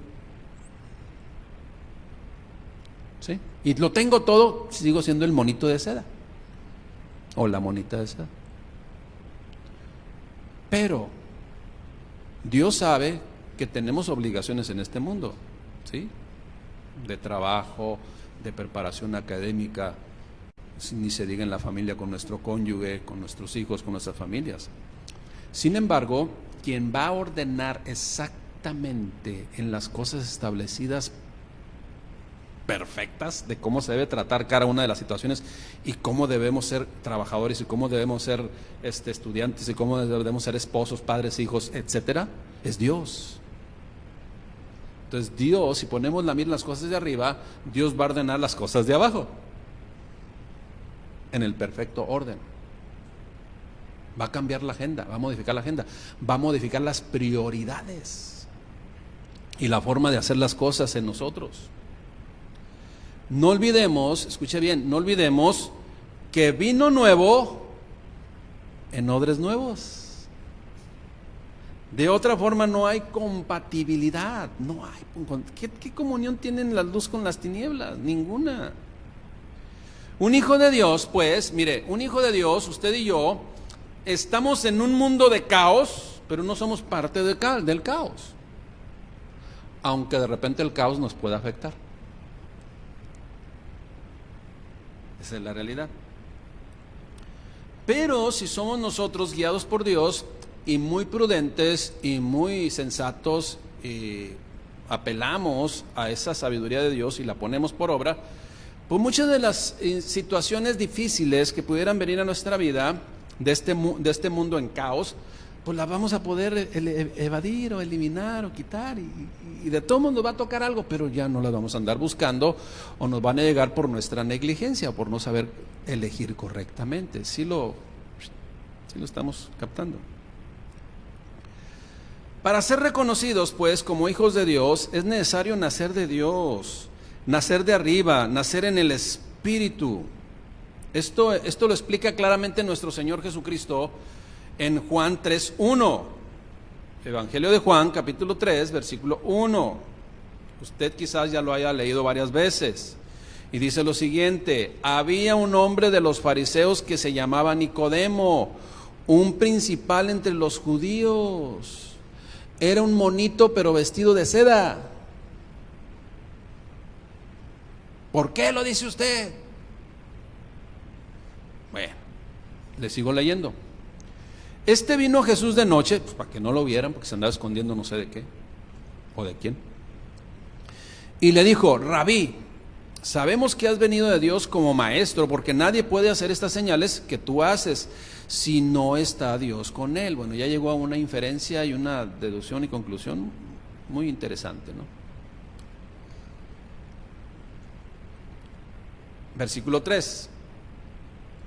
S2: Y lo tengo todo, sigo siendo el monito de seda o la monita de seda. Pero Dios sabe que tenemos obligaciones en este mundo, ¿sí? De trabajo, de preparación académica, ni se diga en la familia, con nuestro cónyuge, con nuestros hijos, con nuestras familias. Sin embargo, quien va a ordenar exactamente en las cosas establecidas perfectas de cómo se debe tratar cada una de las situaciones y cómo debemos ser trabajadores y cómo debemos ser estudiantes y cómo debemos ser esposos, padres, hijos, etcétera, es Dios. Entonces Dios, si ponemos la mira en las cosas de arriba, Dios va a ordenar las cosas de abajo en el perfecto orden. Va a cambiar la agenda, va a modificar la agenda, va a modificar las prioridades y la forma de hacer las cosas en nosotros. No olvidemos, escuche bien, no olvidemos que vino nuevo en odres nuevos. De otra forma no hay compatibilidad, no hay. ¿Qué comunión tienen la luz con las tinieblas? Ninguna. Un hijo de Dios, pues, mire, un hijo de Dios, usted y yo, estamos en un mundo de caos, pero no somos parte del caos, aunque de repente el caos nos pueda afectar. Esa es la realidad. Pero si somos nosotros guiados por Dios y muy prudentes y muy sensatos y apelamos a esa sabiduría de Dios y la ponemos por obra, pues muchas de las situaciones difíciles que pudieran venir a nuestra vida de este mundo en caos, pues las vamos a poder evadir o eliminar o quitar y de todo mundo va a tocar algo, pero ya no las vamos a andar buscando o nos van a llegar por nuestra negligencia o por no saber elegir correctamente. Sí lo estamos captando. Para ser reconocidos, pues, como hijos de Dios, es necesario nacer de Dios, nacer de arriba, nacer en el Espíritu. Esto lo explica claramente nuestro Señor Jesucristo en Juan 3:1. Evangelio de Juan, capítulo 3, versículo 1. Usted quizás ya lo haya leído varias veces. Y dice lo siguiente: había un hombre de los fariseos que se llamaba Nicodemo, un principal entre los judíos. Era un monito pero vestido de seda. ¿Por qué lo dice usted? Bueno, le sigo leyendo. Este vino a Jesús de noche, pues para que no lo vieran, porque se andaba escondiendo no sé de qué o de quién. Y le dijo: Rabí, sabemos que has venido de Dios como maestro, porque nadie puede hacer estas señales que tú haces si no está Dios con él. Bueno, ya llegó a una inferencia y una deducción y conclusión muy interesante, ¿no? Versículo 3.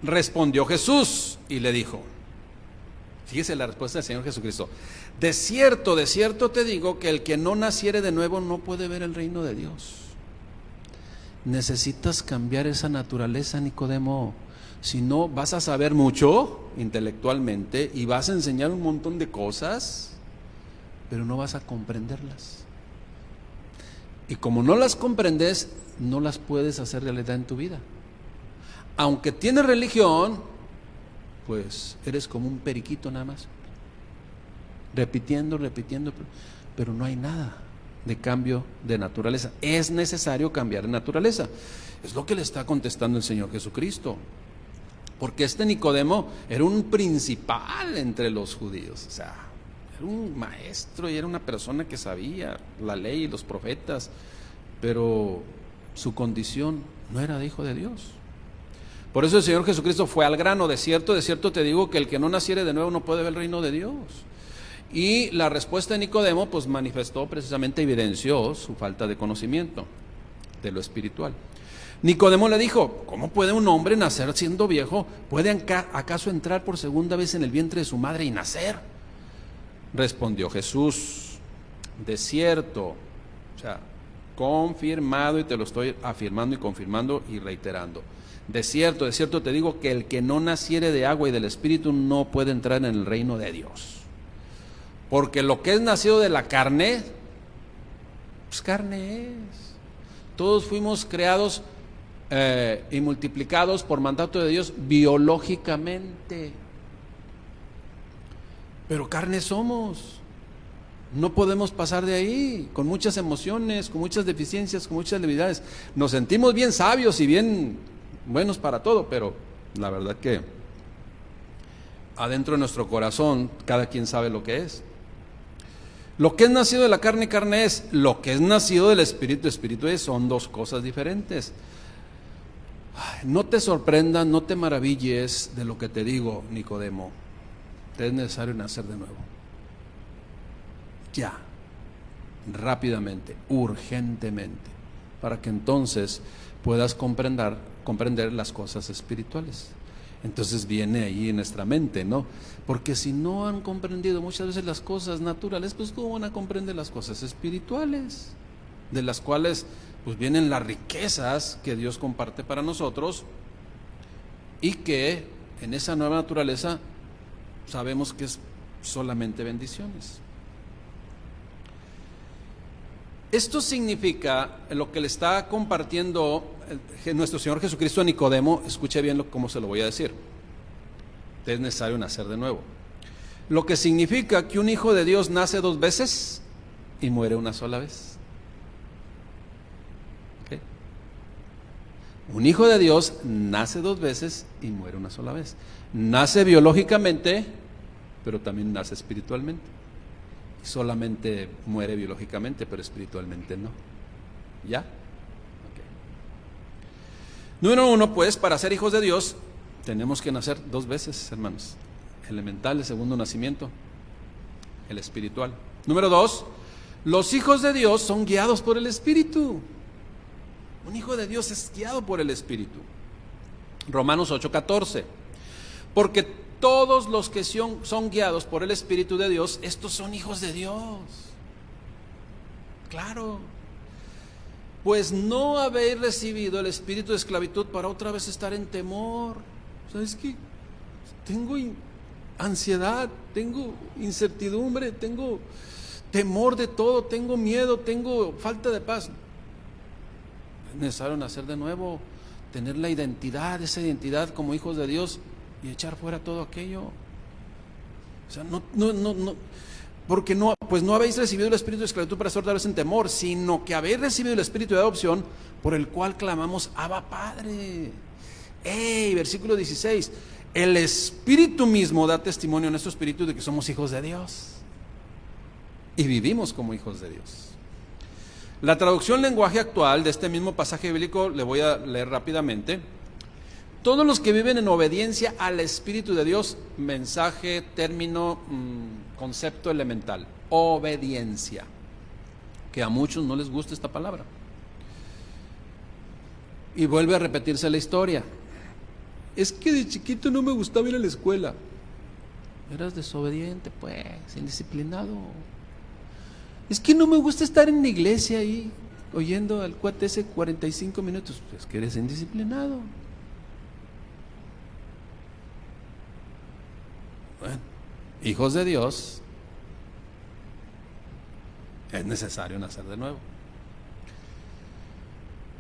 S2: Respondió Jesús y le dijo, fíjese la respuesta del Señor Jesucristo: de cierto te digo que el que no naciere de nuevo no puede ver el reino de Dios. Necesitas cambiar esa naturaleza, Nicodemo. Si no, vas a saber mucho intelectualmente y vas a enseñar un montón de cosas, pero no vas a comprenderlas. Y como no las comprendes, no las puedes hacer realidad en tu vida. Aunque tienes religión, pues eres como un periquito nada más, repitiendo, pero no hay nada de cambio de naturaleza. Es necesario cambiar de naturaleza. Es lo que le está contestando el Señor Jesucristo. Porque este Nicodemo era un principal entre los judíos, o sea, era un maestro y era una persona que sabía la ley y los profetas, pero su condición no era de hijo de Dios. Por eso el Señor Jesucristo fue al grano: de cierto te digo que el que no naciere de nuevo no puede ver el reino de Dios. Y la respuesta de Nicodemo pues manifestó, precisamente evidenció su falta de conocimiento de lo espiritual. Nicodemo le dijo: ¿cómo puede un hombre nacer siendo viejo? ¿Puede acaso entrar por segunda vez en el vientre de su madre y nacer? Respondió Jesús: de cierto, o sea, confirmado, y te lo estoy afirmando y confirmando y reiterando. De cierto te digo que el que no naciere de agua y del Espíritu no puede entrar en el reino de Dios. Porque lo que es nacido de la carne, pues carne es. Todos fuimos creados y multiplicados por mandato de Dios biológicamente, pero carne somos. No podemos pasar de ahí, con muchas emociones, con muchas deficiencias, con muchas debilidades. Nos sentimos bien sabios y bien buenos para todo, pero la verdad que adentro de nuestro corazón cada quien sabe lo que es. Lo que es nacido de la carne, carne es. Lo que es nacido del Espíritu, Espíritu es. Son dos cosas diferentes. No te sorprendas, no te maravilles de lo que te digo, Nicodemo. Te es necesario nacer de nuevo. Ya, rápidamente, urgentemente, para que entonces puedas comprender las cosas espirituales. Entonces viene ahí en nuestra mente, ¿no? Porque si no han comprendido muchas veces las cosas naturales, pues ¿cómo van a comprender las cosas espirituales? De las cuales pues vienen las riquezas que Dios comparte para nosotros y que en esa nueva naturaleza sabemos que es solamente bendiciones. Esto significa lo que le está compartiendo nuestro Señor Jesucristo a Nicodemo. Escuche bien cómo se lo voy a decir. Es necesario nacer de nuevo. Lo que significa que un hijo de Dios nace 2 veces y muere una sola vez. ¿Okay? Un hijo de Dios nace 2 veces y muere una sola vez. Nace biológicamente, pero también nace espiritualmente. Y solamente muere biológicamente, pero espiritualmente no. ¿Ya? Okay. Número 1, pues, para ser hijos de Dios, tenemos que nacer 2 veces, hermanos. Elemental, el segundo nacimiento, el espiritual. Número 2, los hijos de Dios son guiados por el Espíritu. Un hijo de Dios es guiado por el Espíritu. Romanos 8:14. Porque todos los que son guiados por el Espíritu de Dios, estos son hijos de Dios. Claro. Pues no habéis recibido el espíritu de esclavitud para otra vez estar en temor. ¿Sabes qué? Tengo ansiedad, tengo incertidumbre, tengo temor de todo, tengo miedo, tengo falta de paz. Es necesario nacer de nuevo, tener la identidad, esa identidad como hijos de Dios y echar fuera todo aquello. O sea, no, porque no, pues no habéis recibido el espíritu de esclavitud para estar otra vez en temor, sino que habéis recibido el espíritu de adopción por el cual clamamos Abba Padre. Versículo 16. El Espíritu mismo da testimonio en nuestro espíritu de que somos hijos de Dios y vivimos como hijos de Dios. La traducción lenguaje actual de este mismo pasaje bíblico le voy a leer rápidamente. Todos los que viven en obediencia al Espíritu de Dios, mensaje, término, concepto elemental, obediencia, que a muchos no les gusta esta palabra. Y vuelve a repetirse la historia. Es que de chiquito no me gustaba ir a la escuela. Eras desobediente, pues, indisciplinado. Es que no me gusta estar en la iglesia ahí, oyendo al cuate ese 45 minutos. Es que eres indisciplinado. Bueno, hijos de Dios, es necesario nacer de nuevo.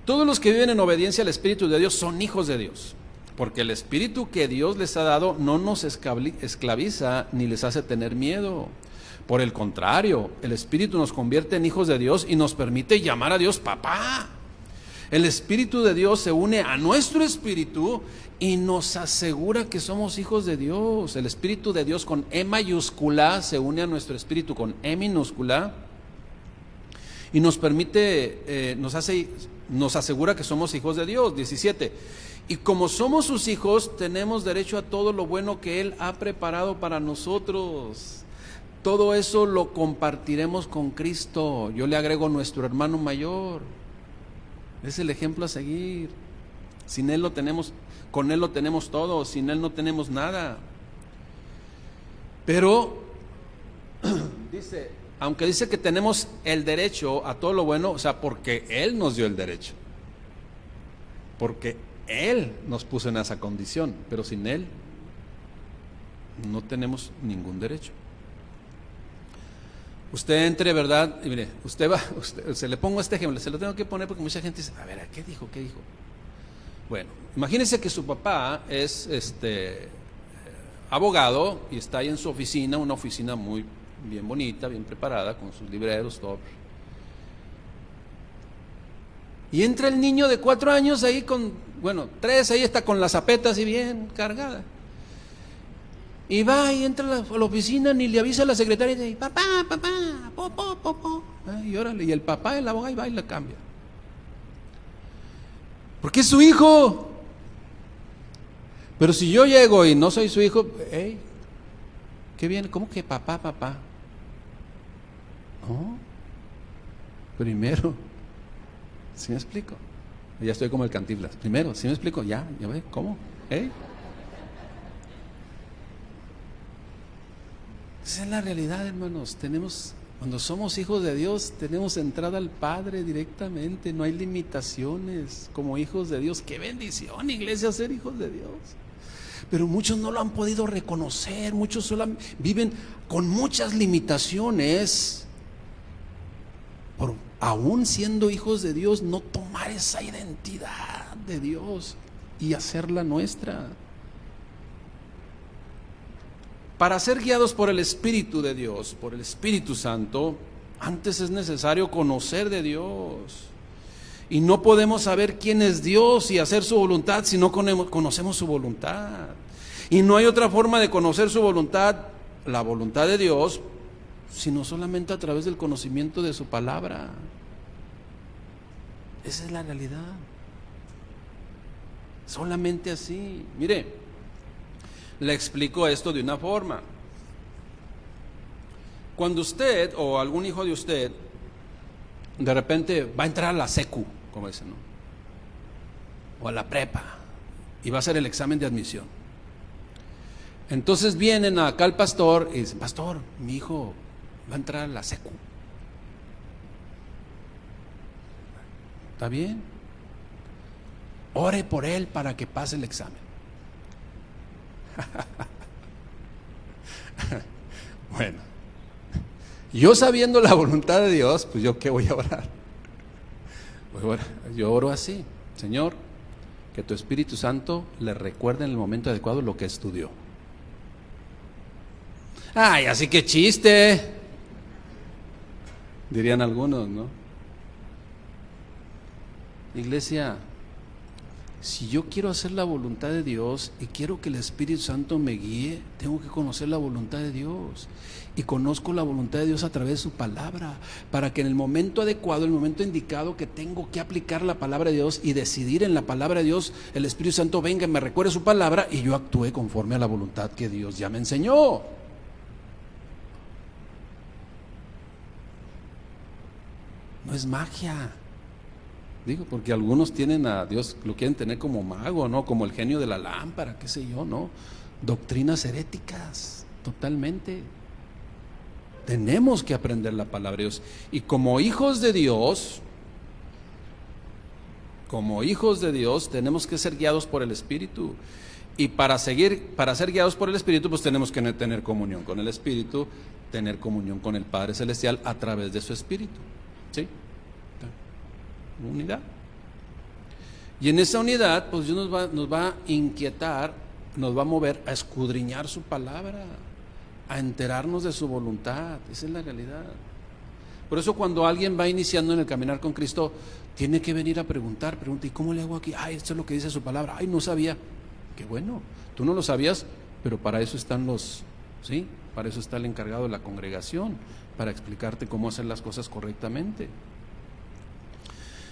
S2: Todos los que viven en obediencia al Espíritu de Dios son hijos de Dios. Porque el espíritu que Dios les ha dado no nos esclaviza ni les hace tener miedo. Por el contrario, el espíritu nos convierte en hijos de Dios y nos permite llamar a Dios papá. El espíritu de Dios se une a nuestro espíritu y nos asegura que somos hijos de Dios. El espíritu de Dios con E mayúscula se une a nuestro espíritu con E minúscula y nos permite, nos asegura que somos hijos de Dios. 17. Y como somos sus hijos, tenemos derecho a todo lo bueno que Él ha preparado para nosotros. Todo eso lo compartiremos con Cristo. Yo le agrego nuestro hermano mayor. Es el ejemplo a seguir. Sin Él lo tenemos, con Él lo tenemos todo, sin Él no tenemos nada. Pero, aunque dice que tenemos el derecho a todo lo bueno, o sea, porque Él nos dio el derecho. Porque Él nos puso en esa condición, pero sin Él no tenemos ningún derecho. Usted entre, ¿verdad? Y mire, se le pongo este ejemplo, se lo tengo que poner porque mucha gente dice, a ver, ¿qué dijo? Bueno, imagínense que su papá es abogado y está ahí en su oficina, una oficina muy bien bonita, bien preparada, con sus libreros, todo. Y entra el niño de 4 años ahí 3, ahí está con las zapetas y bien cargada. Y va y entra a la oficina, ni le avisa a la secretaria y dice, papá, po. Y órale, y el papá, el abogado, y va y la cambia. Porque es su hijo. Pero si yo llego y no soy su hijo, ¿qué viene? ¿Cómo que papá? No. Primero, ¿sí me explico? Ya estoy como el Cantinflas. Primero, ¿sí me explico? Ya ve, ¿cómo? Esa es la realidad, hermanos. Cuando somos hijos de Dios, tenemos entrada al Padre directamente. No hay limitaciones como hijos de Dios. ¡Qué bendición, iglesia, ser hijos de Dios! Pero muchos no lo han podido reconocer. Muchos viven con muchas limitaciones. Por aún siendo hijos de Dios, no tomar esa identidad de Dios y hacerla nuestra. Para ser guiados por el Espíritu de Dios, por el Espíritu Santo, antes es necesario conocer de Dios. Y no podemos saber quién es Dios y hacer su voluntad si no conocemos su voluntad. Y no hay otra forma de conocer su voluntad, la voluntad de Dios, sino solamente a través del conocimiento de su palabra. Esa es la realidad. Solamente así. Mire, le explico esto de una forma. Cuando usted o algún hijo de usted de repente va a entrar a la secu, como dicen, ¿no? O a la prepa, y va a hacer el examen de admisión. Entonces vienen acá al pastor y dicen: pastor, mi hijo va a entrar a la secu. ¿Está bien? Ore por él para que pase el examen. Bueno, yo sabiendo la voluntad de Dios, pues yo qué voy a orar. Yo oro así: Señor, que tu Espíritu Santo le recuerde en el momento adecuado lo que estudió. Ay, así que chiste, dirían algunos, ¿no? Iglesia, si yo quiero hacer la voluntad de Dios y quiero que el Espíritu Santo me guíe, tengo que conocer la voluntad de Dios. Y conozco la voluntad de Dios a través de su palabra, para que en el momento adecuado, el momento indicado que tengo que aplicar la palabra de Dios y decidir en la palabra de Dios, el Espíritu Santo venga y me recuerde su palabra y yo actúe conforme a la voluntad que Dios ya me enseñó. No es magia. Digo, porque algunos tienen a Dios, lo quieren tener como mago, ¿no? Como el genio de la lámpara, qué sé yo, ¿no? Doctrinas heréticas, totalmente. Tenemos que aprender la palabra de Dios. Y como hijos de Dios, tenemos que ser guiados por el Espíritu. Y para ser guiados por el Espíritu, pues tenemos que tener comunión con el Espíritu, tener comunión con el Padre Celestial a través de su Espíritu. ¿Sí? Unidad. Y en esa unidad, pues Dios nos va a inquietar, nos va a mover a escudriñar su palabra, a enterarnos de su voluntad. Esa es la realidad. Por eso cuando alguien va iniciando en el caminar con Cristo, tiene que venir a pregunta, ¿y cómo le hago aquí? Ay, esto es lo que dice su palabra. Ay, no sabía. Qué bueno, tú no lo sabías, pero para eso están ¿sí? Para eso está el encargado de la congregación, para explicarte cómo hacer las cosas correctamente.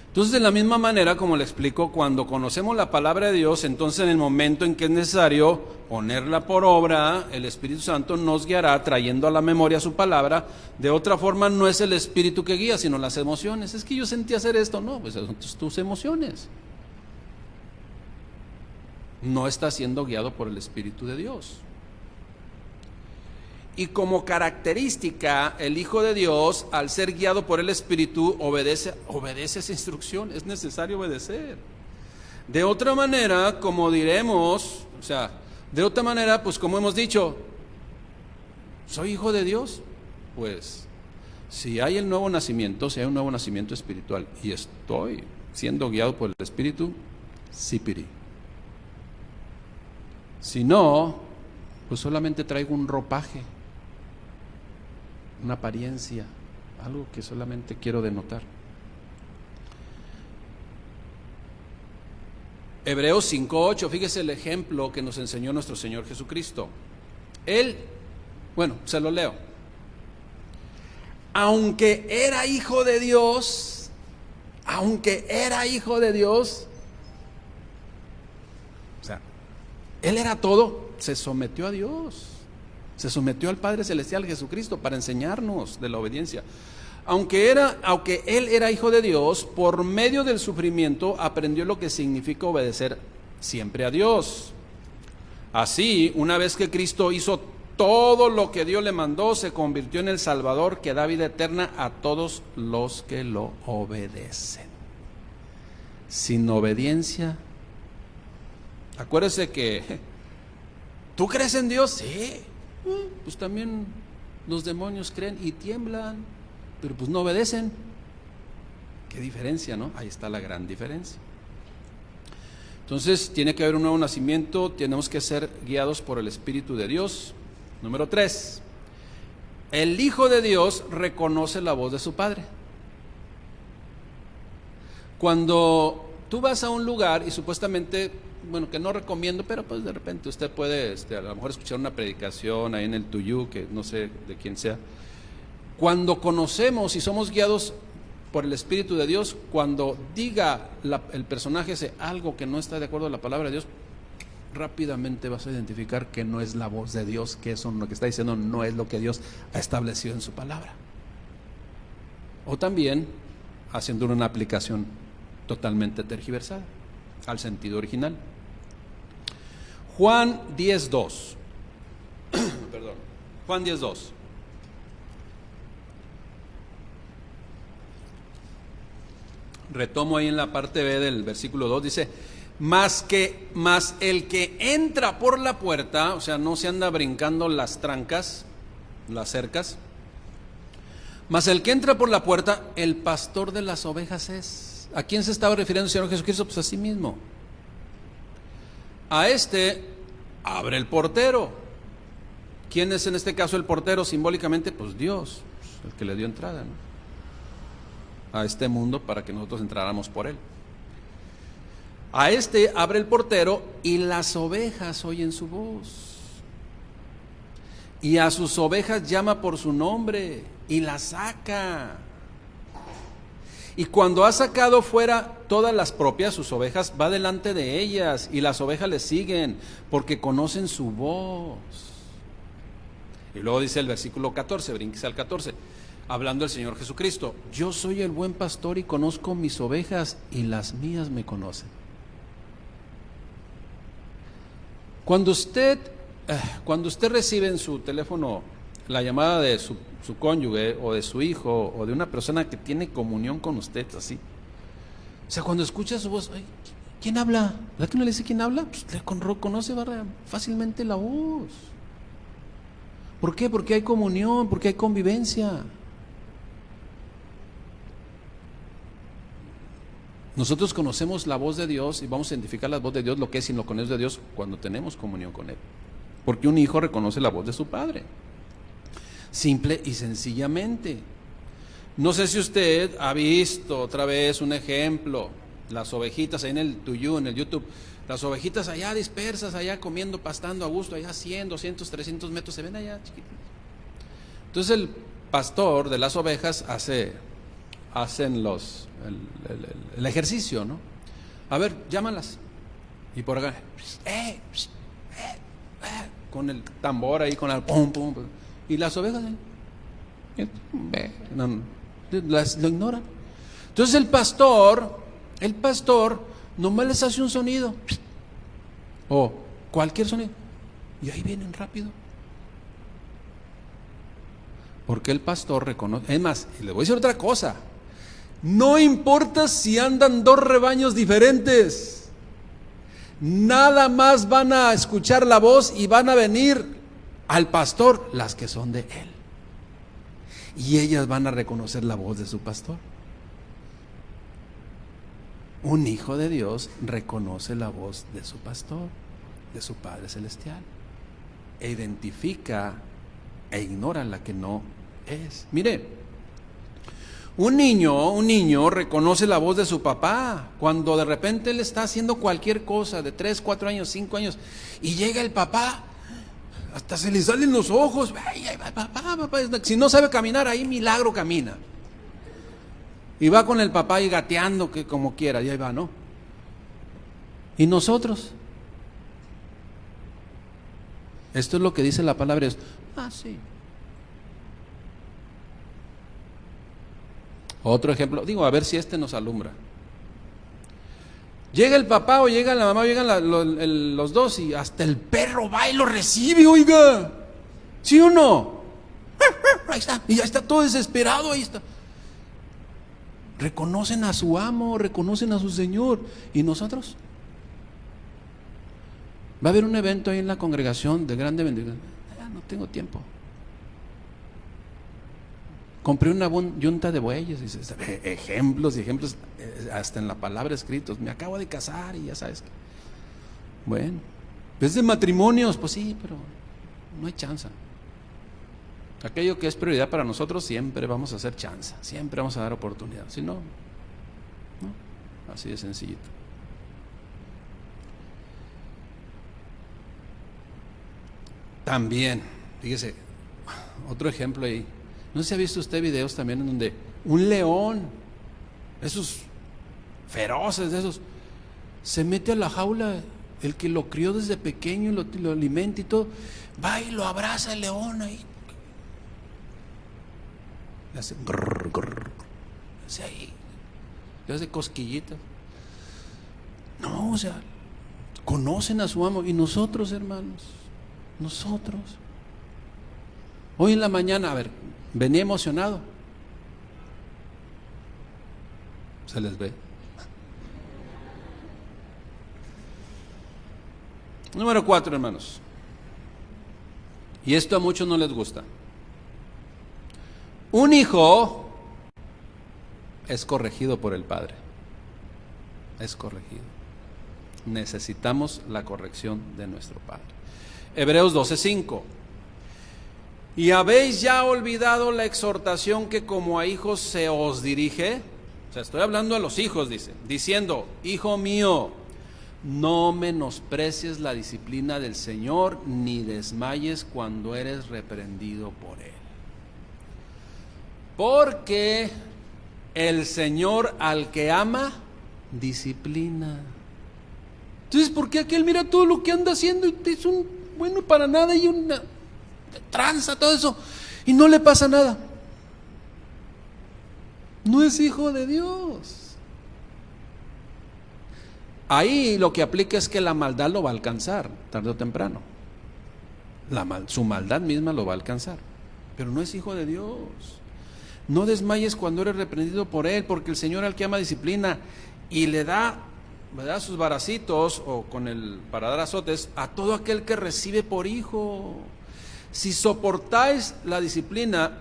S2: Entonces, de la misma manera, como le explico, cuando conocemos la palabra de Dios, entonces en el momento en que es necesario ponerla por obra, el Espíritu Santo nos guiará trayendo a la memoria su palabra. De otra forma, no es el Espíritu que guía, sino las emociones. Es que yo sentí hacer esto. No, pues son tus emociones. No está siendo guiado por el Espíritu de Dios. Y como característica, el Hijo de Dios, al ser guiado por el Espíritu, obedece esa instrucción. Es necesario obedecer. De otra manera, como diremos, pues como hemos dicho, ¿soy hijo de Dios? Pues, si hay un nuevo nacimiento espiritual y estoy siendo guiado por el Espíritu, sipiri. Si no, pues solamente traigo un ropaje, una apariencia, algo que solamente quiero denotar. Hebreos 5:8, fíjese el ejemplo que nos enseñó nuestro Señor Jesucristo. Él, se lo leo. Aunque era hijo de Dios, Él era todo, se sometió a Dios. Se sometió al Padre Celestial Jesucristo para enseñarnos de la obediencia. Aunque Él era hijo de Dios, por medio del sufrimiento aprendió lo que significa obedecer siempre a Dios. Así, una vez que Cristo hizo todo lo que Dios le mandó, se convirtió en el Salvador que da vida eterna a todos los que lo obedecen. Sin obediencia, acuérdese que ¿tú crees en Dios? Sí. Pues también los demonios creen y tiemblan, pero pues no obedecen. Qué diferencia, ¿no? Ahí está la gran diferencia. Entonces tiene que haber un nuevo nacimiento, tenemos que ser guiados por el Espíritu de Dios. Número 3, el Hijo de Dios reconoce la voz de su Padre. Cuando tú vas a un lugar y supuestamente, bueno, que no recomiendo, pero pues de repente usted puede a lo mejor escuchar una predicación ahí en el Tuyú, que no sé de quién sea. Cuando conocemos y somos guiados por el Espíritu de Dios, cuando diga el personaje ese algo que no está de acuerdo a la palabra de Dios, rápidamente vas a identificar que no es la voz de Dios, que eso lo que está diciendo no es lo que Dios ha establecido en su palabra. O también haciendo una aplicación totalmente tergiversada al sentido original. Juan 10:2. Perdón. Juan 10:2. Retomo ahí en la parte B del versículo 2, dice: Mas el que entra por la puerta, o sea, no se anda brincando las trancas, las cercas. Mas el que entra por la puerta, el pastor de las ovejas es. ¿A quién se estaba refiriendo el Señor Jesucristo? Pues a sí mismo. A este abre el portero. ¿Quién es en este caso el portero simbólicamente? Pues Dios, el que le dio entrada, ¿no?, a este mundo para que nosotros entráramos por él. A este abre el portero y las ovejas oyen su voz. Y a sus ovejas llama por su nombre y las saca. Y cuando ha sacado fuera todas las propias, sus ovejas, va delante de ellas y las ovejas le siguen porque conocen su voz. Y luego dice el versículo 14, brínquese al 14, hablando el Señor Jesucristo: Yo soy el buen pastor y conozco mis ovejas y las mías me conocen. Cuando usted recibe en su teléfono la llamada de su cónyuge o de su hijo o de una persona que tiene comunión con usted, así, o sea, cuando escucha su voz, ¿quién habla? ¿Verdad que no le dice quién habla? Pues le reconoce fácilmente la voz. ¿Por qué? Porque hay comunión, porque hay convivencia. Nosotros conocemos la voz de Dios y vamos a identificar la voz de Dios, lo que es y lo que no es de Dios, cuando tenemos comunión con Él. Porque un hijo reconoce la voz de su padre. Simple y sencillamente. No sé si usted ha visto otra vez un ejemplo, las ovejitas ahí en el Tuyú, en el YouTube, las ovejitas allá dispersas, allá comiendo, pastando a gusto, allá 100, 200, 300 metros, se ven allá chiquitos. Entonces el pastor de las ovejas hacen el ejercicio, ¿no? A ver, llámalas. Y por acá, con el tambor ahí, con el pum, pum, pum. Y las ovejas, lo ignoran. Entonces el pastor nomás les hace un sonido, o cualquier sonido, y ahí vienen rápido. Porque el pastor reconoce. Es más, y le voy a decir otra cosa: no importa si andan dos rebaños diferentes, nada más van a escuchar la voz y van a venir al pastor las que son de él. Y ellas van a reconocer la voz de su pastor. Un hijo de Dios reconoce la voz de su pastor, de su Padre Celestial, e identifica e ignora la que no es. Mire, un niño reconoce la voz de su papá cuando de repente él está haciendo cualquier cosa de 3, 4 años, 5 años, y llega el papá, hasta se le salen los ojos. Ay, papá, si no sabe caminar, ahí milagro camina. Y va con el papá ahí gateando, que como quiera, y ahí va, ¿no? ¿Y nosotros? Esto es lo que dice la palabra de Dios. Sí. Otro ejemplo, a ver si este nos alumbra. Llega el papá o llega la mamá o llegan los dos y hasta el perro va y lo recibe, oiga. ¿Sí o no? Ahí está, y ya está todo desesperado, ahí está. Reconocen a su amo, reconocen a su Señor. ¿Y nosotros? Va a haber un evento ahí en la congregación de grande bendición. No tengo tiempo. Compré una yunta de bueyes, ejemplos y ejemplos, hasta en la palabra escritos. Me acabo de casar y ya sabes que. Bueno, es de matrimonios, pues sí, pero no hay chance. Aquello que es prioridad para nosotros siempre vamos a hacer chance, siempre vamos a dar oportunidad. Si no, no. así de sencillito. También, fíjese, otro ejemplo ahí. ¿No se ha visto usted videos también en donde un león, esos feroces, de esos, se mete a la jaula, el que lo crió desde pequeño y lo alimenta y todo, va y lo abraza el león ahí, le hace grrr, grrr, hace ahí, le hace cosquillitas? No, o sea, conocen a su amo. Y nosotros, hermanos, nosotros, hoy en la mañana, a ver, venía emocionado, se les ve. Número 4, hermanos, y esto a muchos no les gusta. Un hijo es corregido por el padre, es corregido. Necesitamos la corrección de nuestro padre. Hebreos 12:5. ¿Y habéis ya olvidado la exhortación que como a hijos se os dirige? O sea, estoy hablando a los hijos, dice, diciendo: hijo mío, no menosprecies la disciplina del Señor, ni desmayes cuando eres reprendido por Él. Porque el Señor al que ama, disciplina. Entonces, ¿por qué aquel mira todo lo que anda haciendo y es un bueno para nada y una tranza, todo eso, y no le pasa nada? No es hijo de Dios. Ahí lo que aplica es que la maldad lo va a alcanzar, tarde o temprano. Su maldad misma lo va a alcanzar, pero no es hijo de Dios. No desmayes cuando eres reprendido por Él, porque el Señor al que ama disciplina y le da, ¿verdad?, sus varacitos o para dar azotes a todo aquel que recibe por hijo. Si soportáis la disciplina,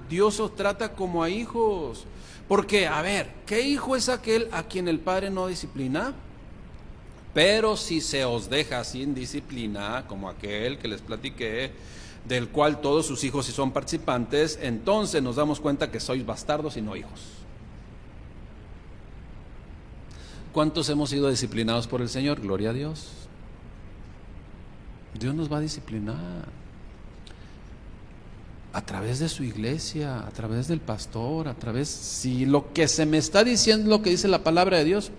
S2: Dios os trata como a hijos. Porque, a ver, ¿qué hijo es aquel a quien el padre no disciplina? Pero si se os deja sin disciplina, como aquel que les platiqué, del cual todos sus hijos sí son participantes, entonces nos damos cuenta que sois bastardos y no hijos. ¿Cuántos hemos sido disciplinados por el Señor? Gloria a Dios. Dios nos va a disciplinar a través de su iglesia, a través del pastor, a través, si lo que se me está diciendo es lo que dice la palabra de Dios,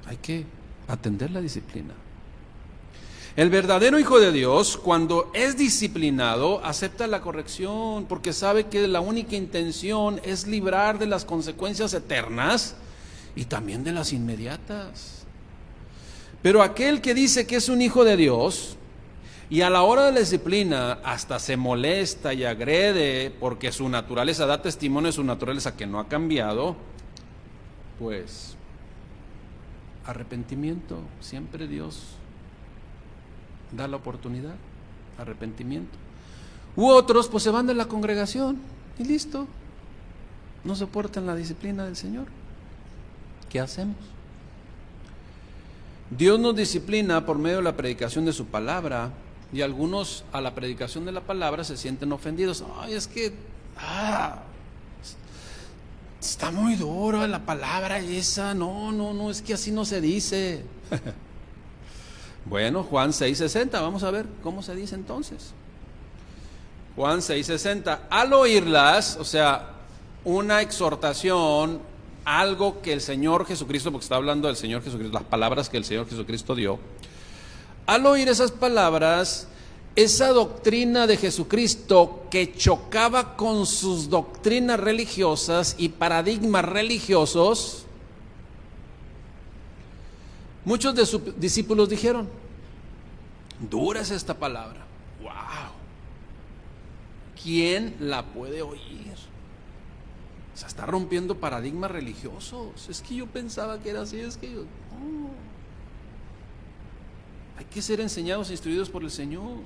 S2: hay que atender la disciplina. El verdadero hijo de Dios, cuando es disciplinado, acepta la corrección, porque sabe que la única intención es librar de las consecuencias eternas y también de las inmediatas. Pero aquel que dice que es un hijo de Dios y a la hora de la disciplina hasta se molesta y agrede porque su naturaleza da testimonio de su naturaleza que no ha cambiado, pues arrepentimiento, siempre Dios da la oportunidad, arrepentimiento. U otros pues se van de la congregación y listo, no soportan la disciplina del Señor. ¿Qué hacemos? Dios nos disciplina por medio de la predicación de su palabra, y algunos a la predicación de la palabra se sienten ofendidos. Ay, es que está muy dura la palabra esa, no, es que así no se dice. Bueno, Juan 6:60, vamos a ver cómo se dice entonces. Juan 6:60, al oírlas, o sea, una exhortación, algo que el Señor Jesucristo, porque está hablando del Señor Jesucristo, las palabras que el Señor Jesucristo dio, al oír esas palabras, esa doctrina de Jesucristo que chocaba con sus doctrinas religiosas y paradigmas religiosos, muchos de sus discípulos dijeron: dura es esta palabra, wow, ¿quién la puede oír? O sea, está rompiendo paradigmas religiosos. Es que yo pensaba que era así, es que yo... No. Hay que ser enseñados e instruidos por el Señor.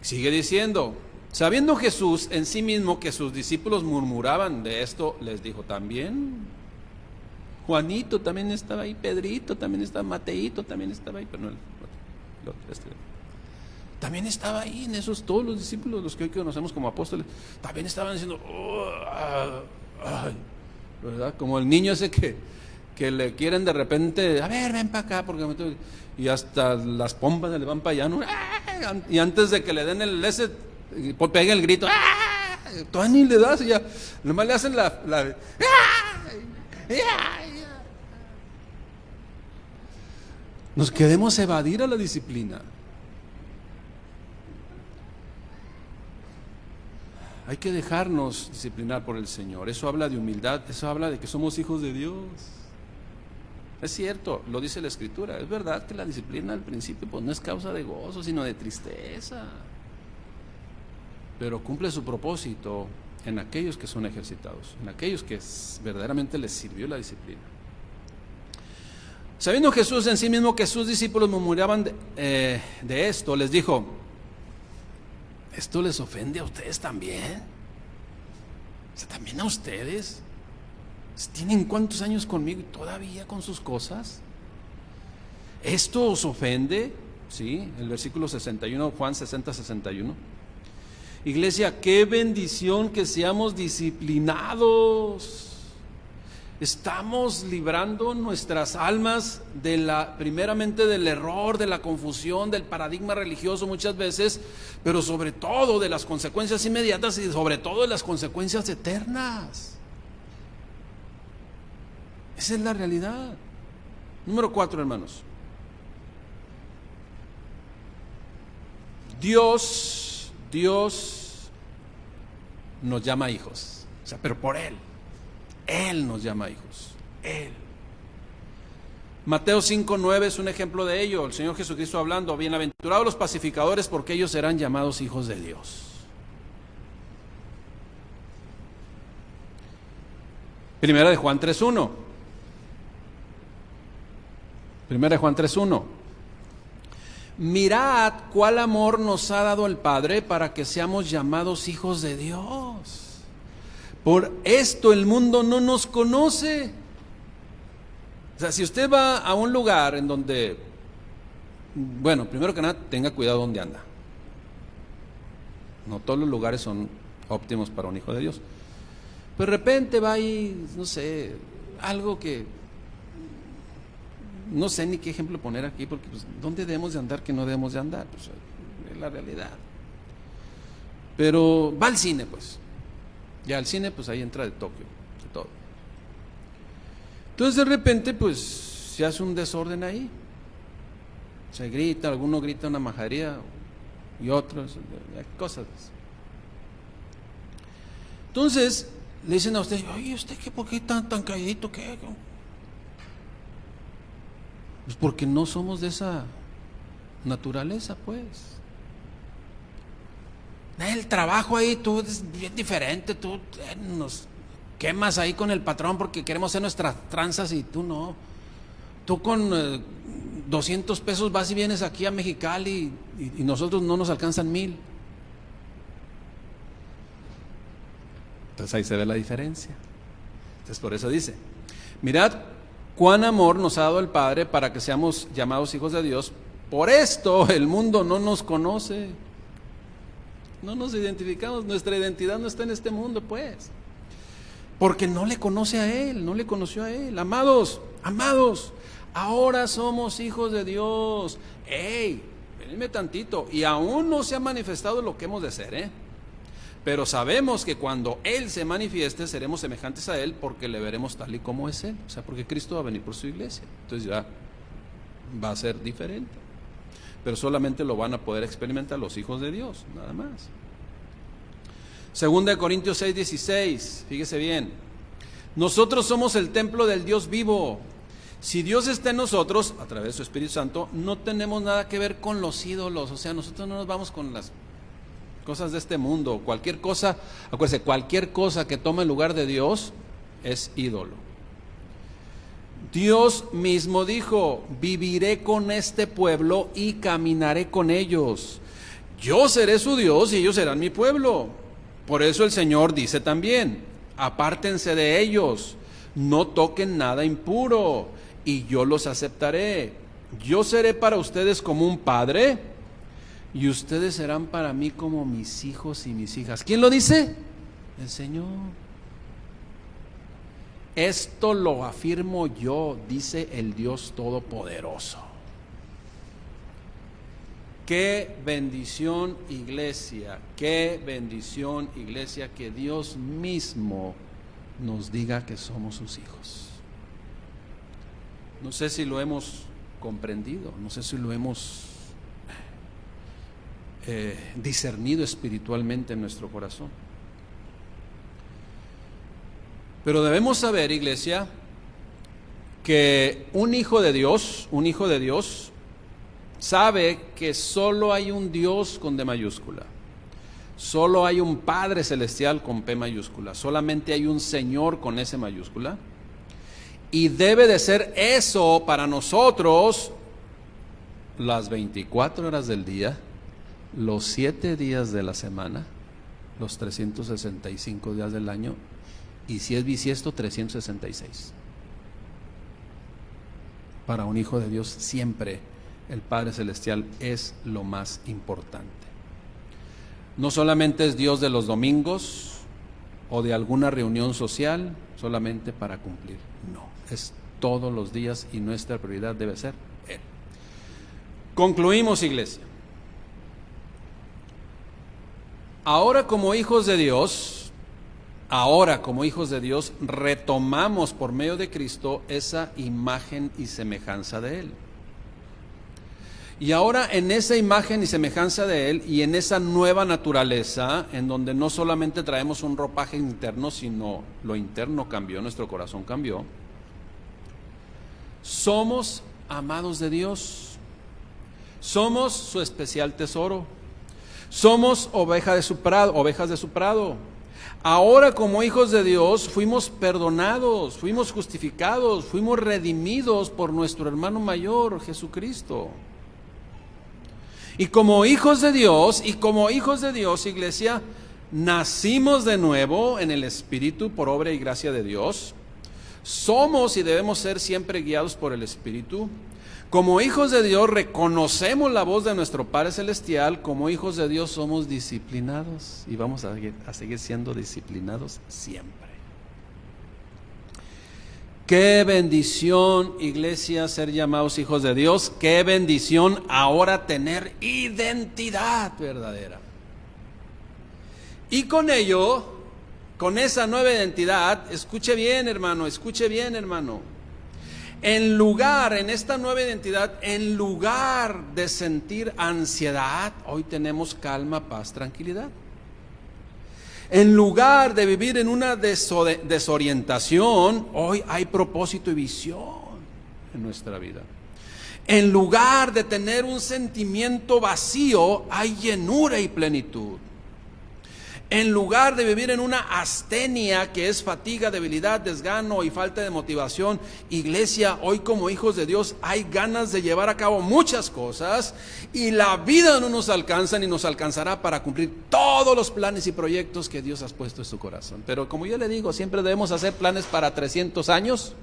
S2: Sigue diciendo: sabiendo Jesús en sí mismo que sus discípulos murmuraban de esto, les dijo también. Juanito también estaba ahí, Pedrito también estaba, Mateito también estaba ahí, pero no también estaba ahí en esos, todos los discípulos, los que hoy conocemos como apóstoles, también estaban diciendo, ¿verdad? Como el niño ese que le quieren de repente, a ver, ven para acá, y hasta las pompas se le van para allá, ¿no? Y antes de que le den pega el grito, todavía ni le das, y ya, nomás le hacen nos queremos evadir a la disciplina. Hay que dejarnos disciplinar por el Señor. Eso habla de humildad, eso habla de que somos hijos de Dios. Es cierto, lo dice la Escritura. Es verdad que la disciplina al principio pues no es causa de gozo, sino de tristeza. Pero cumple su propósito en aquellos que son ejercitados, en aquellos que verdaderamente les sirvió la disciplina. Sabiendo Jesús en sí mismo que sus discípulos murmuraban de esto, les dijo: ¿esto les ofende a ustedes también? O sea, ¿también a ustedes? ¿Tienen cuántos años conmigo y todavía con sus cosas? ¿Esto os ofende? Sí, el versículo 61, Juan 60, 61. Iglesia, qué bendición que seamos disciplinados. Estamos librando nuestras almas primeramente del error, de la confusión, del paradigma religioso muchas veces, pero sobre todo de las consecuencias inmediatas y sobre todo de las consecuencias eternas. Esa es la realidad. Número 4, hermanos. Dios nos llama hijos. O sea, pero por Él nos llama hijos. Él. Mateo 5:9 es un ejemplo de ello. El Señor Jesucristo hablando: bienaventurados los pacificadores, porque ellos serán llamados hijos de Dios. Primera de Juan 3:1. Primera de Juan 3:1. Mirad cuál amor nos ha dado el Padre para que seamos llamados hijos de Dios. Por esto el mundo no nos conoce. O sea, si usted va a un lugar en donde, bueno, primero que nada, tenga cuidado donde anda. No todos los lugares son óptimos para un hijo de Dios. Pero de repente va ahí, no sé, algo que no sé ni qué ejemplo poner aquí, porque pues, ¿dónde debemos de andar que no debemos de andar? Pues es la realidad. Pero va al cine, pues. Ya al cine, pues ahí entra de Tokio, de todo. Entonces de repente, pues, se hace un desorden ahí. Se grita, alguno grita una majadería y otros, cosas. Entonces, le dicen a usted: oye, ¿usted qué, por qué tan calladito? ¿Qué? Pues porque no somos de esa naturaleza, pues. El trabajo ahí, tú es bien diferente, tú nos quemas ahí con el patrón porque queremos hacer nuestras tranzas y tú no. Tú con 200 pesos vas y vienes aquí a Mexicali y nosotros no nos alcanzan 1,000. Entonces ahí se ve la diferencia. Entonces por eso dice: mirad cuán amor nos ha dado el Padre para que seamos llamados hijos de Dios. Por esto el mundo no nos conoce. No nos identificamos, nuestra identidad no está en este mundo, pues. Porque no le conoce a Él, no le conoció a Él. Amados, ahora somos hijos de Dios. ¡Ey! Venidme tantito. Y aún no se ha manifestado lo que hemos de ser, Pero sabemos que cuando Él se manifieste, seremos semejantes a Él, porque le veremos tal y como es Él. O sea, porque Cristo va a venir por su iglesia. Entonces ya va a ser diferente. Pero solamente lo van a poder experimentar los hijos de Dios, nada más. Segunda de Corintios 6:16, fíjese bien: nosotros somos el templo del Dios vivo. Si Dios está en nosotros, a través de su Espíritu Santo, no tenemos nada que ver con los ídolos. O sea, nosotros no nos vamos con las cosas de este mundo. Cualquier cosa, acuérdense, cualquier cosa que tome el lugar de Dios es ídolo. Dios mismo dijo: viviré con este pueblo y caminaré con ellos. Yo seré su Dios y ellos serán mi pueblo. Por eso el Señor dice también: apártense de ellos, no toquen nada impuro, y yo los aceptaré. Yo seré para ustedes como un padre y ustedes serán para mí como mis hijos y mis hijas. ¿Quién lo dice? El Señor. Esto lo afirmo yo, dice el Dios Todopoderoso. Qué bendición, iglesia, que Dios mismo nos diga que somos sus hijos. No sé si lo hemos comprendido, no sé si lo hemos discernido espiritualmente en nuestro corazón. Pero debemos saber, iglesia, que un hijo de Dios sabe que solo hay un Dios con D mayúscula, solo hay un Padre Celestial con P mayúscula, solamente hay un Señor con S mayúscula, y debe de ser eso para nosotros las 24 horas del día, los 7 días de la semana, los 365 días del año, y si es bisiesto, 366. Para un hijo de Dios siempre el Padre Celestial es lo más importante. No solamente es Dios de los domingos o de alguna reunión social, solamente para cumplir. No, es todos los días y nuestra prioridad debe ser Él. Concluimos, iglesia. Ahora como hijos de Dios, retomamos por medio de Cristo esa imagen y semejanza de Él. Y ahora en esa imagen y semejanza de Él y en esa nueva naturaleza, en donde no solamente traemos un ropaje interno, sino lo interno cambió, nuestro corazón cambió, somos amados de Dios, somos su especial tesoro, somos ovejas de su prado. Ahora como hijos de Dios fuimos perdonados, fuimos justificados, fuimos redimidos por nuestro hermano mayor, Jesucristo. Y como hijos de Dios, iglesia, nacimos de nuevo en el Espíritu por obra y gracia de Dios. Somos y debemos ser siempre guiados por el Espíritu. Como hijos de Dios reconocemos la voz de nuestro Padre Celestial. Como hijos de Dios somos disciplinados y vamos a seguir siendo disciplinados siempre. Qué bendición, iglesia, ser llamados hijos de Dios. Qué bendición ahora tener identidad verdadera. Y con ello, con esa nueva identidad, escuche bien, hermano. En esta nueva identidad, en lugar de sentir ansiedad, hoy tenemos calma, paz, tranquilidad. En lugar de vivir en una desorientación, hoy hay propósito y visión en nuestra vida. En lugar de tener un sentimiento vacío, hay llenura y plenitud. En lugar de vivir en una astenia que es fatiga, debilidad, desgano y falta de motivación, iglesia, hoy como hijos de Dios hay ganas de llevar a cabo muchas cosas y la vida no nos alcanza ni nos alcanzará para cumplir todos los planes y proyectos que Dios ha puesto en su corazón. Pero como yo le digo, siempre debemos hacer planes para 300 años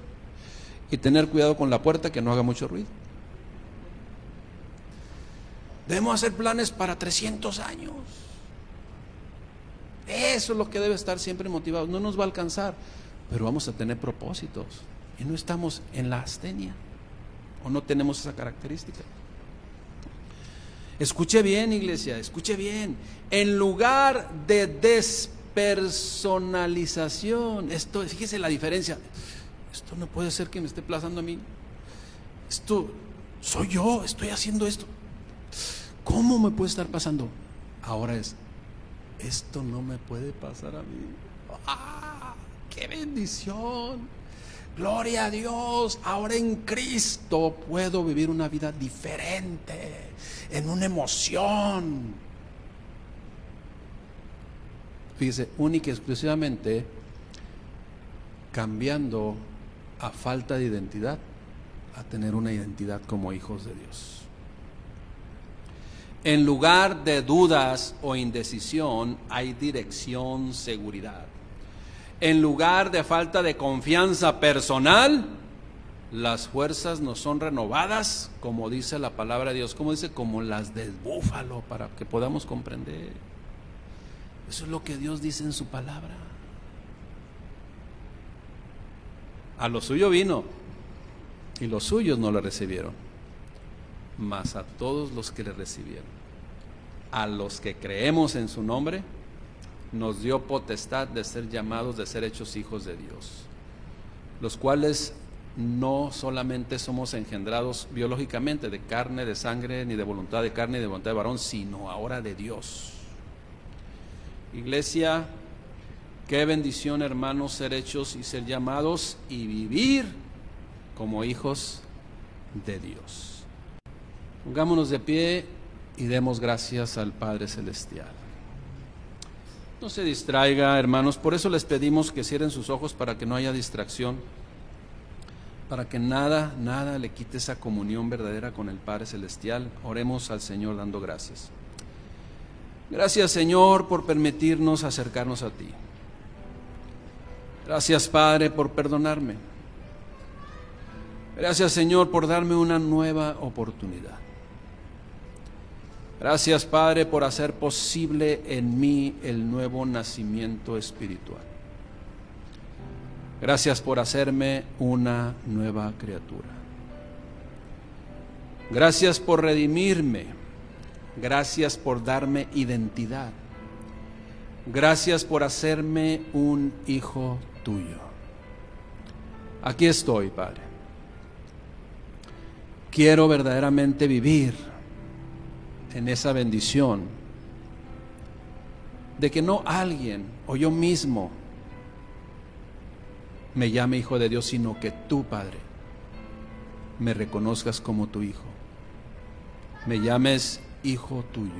S2: y tener cuidado con la puerta que no haga mucho ruido. Debemos hacer planes para 300 años. Eso es lo que debe estar siempre motivado. No nos va a alcanzar, pero vamos a tener propósitos y no estamos en la astenia o no tenemos esa característica. Escuche bien, iglesia, escuche bien. En lugar de despersonalización, fíjese la diferencia. Esto no puede ser que me esté plazando a mí. Esto soy yo, estoy haciendo esto. ¿Cómo me puede estar pasando? Ahora esto no me puede pasar a mí. ¡Ah! ¡Qué bendición! Gloria a Dios. Ahora en Cristo puedo vivir una vida diferente, en una emoción. Fíjese, única y exclusivamente cambiando a falta de identidad a tener una identidad como hijos de Dios. En lugar de dudas o indecisión, hay dirección, seguridad. En lugar de falta de confianza personal, Las fuerzas nos son renovadas, como dice la palabra de Dios, como dice, como las del búfalo, para que podamos comprender. Eso es lo que Dios dice en su palabra. A lo suyo vino, y los suyos no le recibieron, mas a todos los que le recibieron, a los que creemos en su nombre, nos dio potestad de ser llamados, de ser hechos hijos de Dios, los cuales no solamente somos engendrados biológicamente de carne, de sangre, ni de voluntad de carne, ni de voluntad de varón, sino ahora de Dios. Iglesia, qué bendición, hermanos, ser hechos y ser llamados y vivir como hijos de Dios. Pongámonos de pie y demos gracias al Padre Celestial. No se distraiga, hermanos, por eso les pedimos que cierren sus ojos para que no haya distracción, para que nada le quite esa comunión verdadera con el Padre Celestial. Oremos al Señor dando gracias. Gracias, Señor, por permitirnos acercarnos a ti. Gracias, Padre, por perdonarme. Gracias, Señor, por darme una nueva oportunidad. Gracias, Padre, por hacer posible en mí el nuevo nacimiento espiritual. Gracias por hacerme una nueva criatura. Gracias por redimirme. Gracias por darme identidad. Gracias por hacerme un hijo tuyo. Aquí estoy, Padre. Quiero verdaderamente vivir en esa bendición de que no alguien o yo mismo me llame hijo de Dios, sino que tú, Padre, me reconozcas como tu hijo, me llames hijo tuyo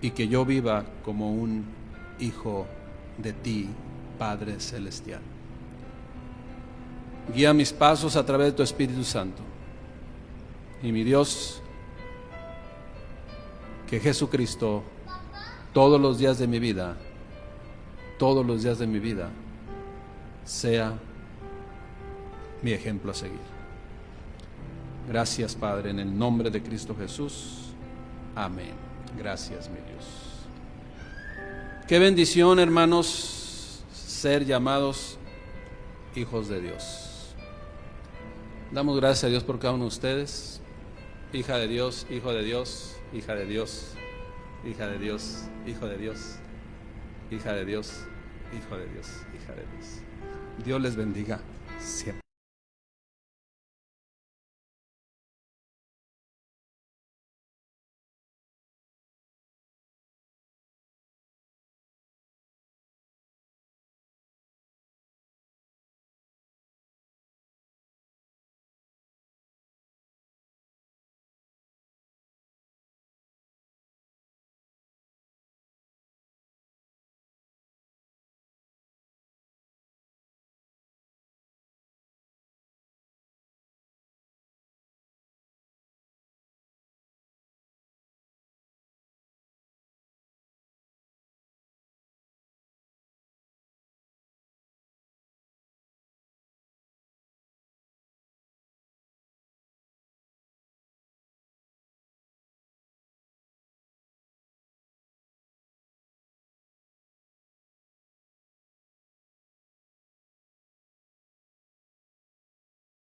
S2: y que yo viva como un hijo de ti, Padre Celestial. Guía mis pasos a través de tu Espíritu Santo. Y mi Dios, que Jesucristo todos los días de mi vida sea mi ejemplo a seguir. Gracias, Padre, en el nombre de Cristo Jesús. Amén. Gracias, mi Dios. Qué bendición, hermanos, ser llamados hijos de Dios. Damos gracias a Dios por cada uno de ustedes. Hija de Dios, hijo de Dios, hija de Dios, hija de Dios, hijo de Dios, hija de Dios, hijo de Dios, hija de Dios. Dios les bendiga siempre.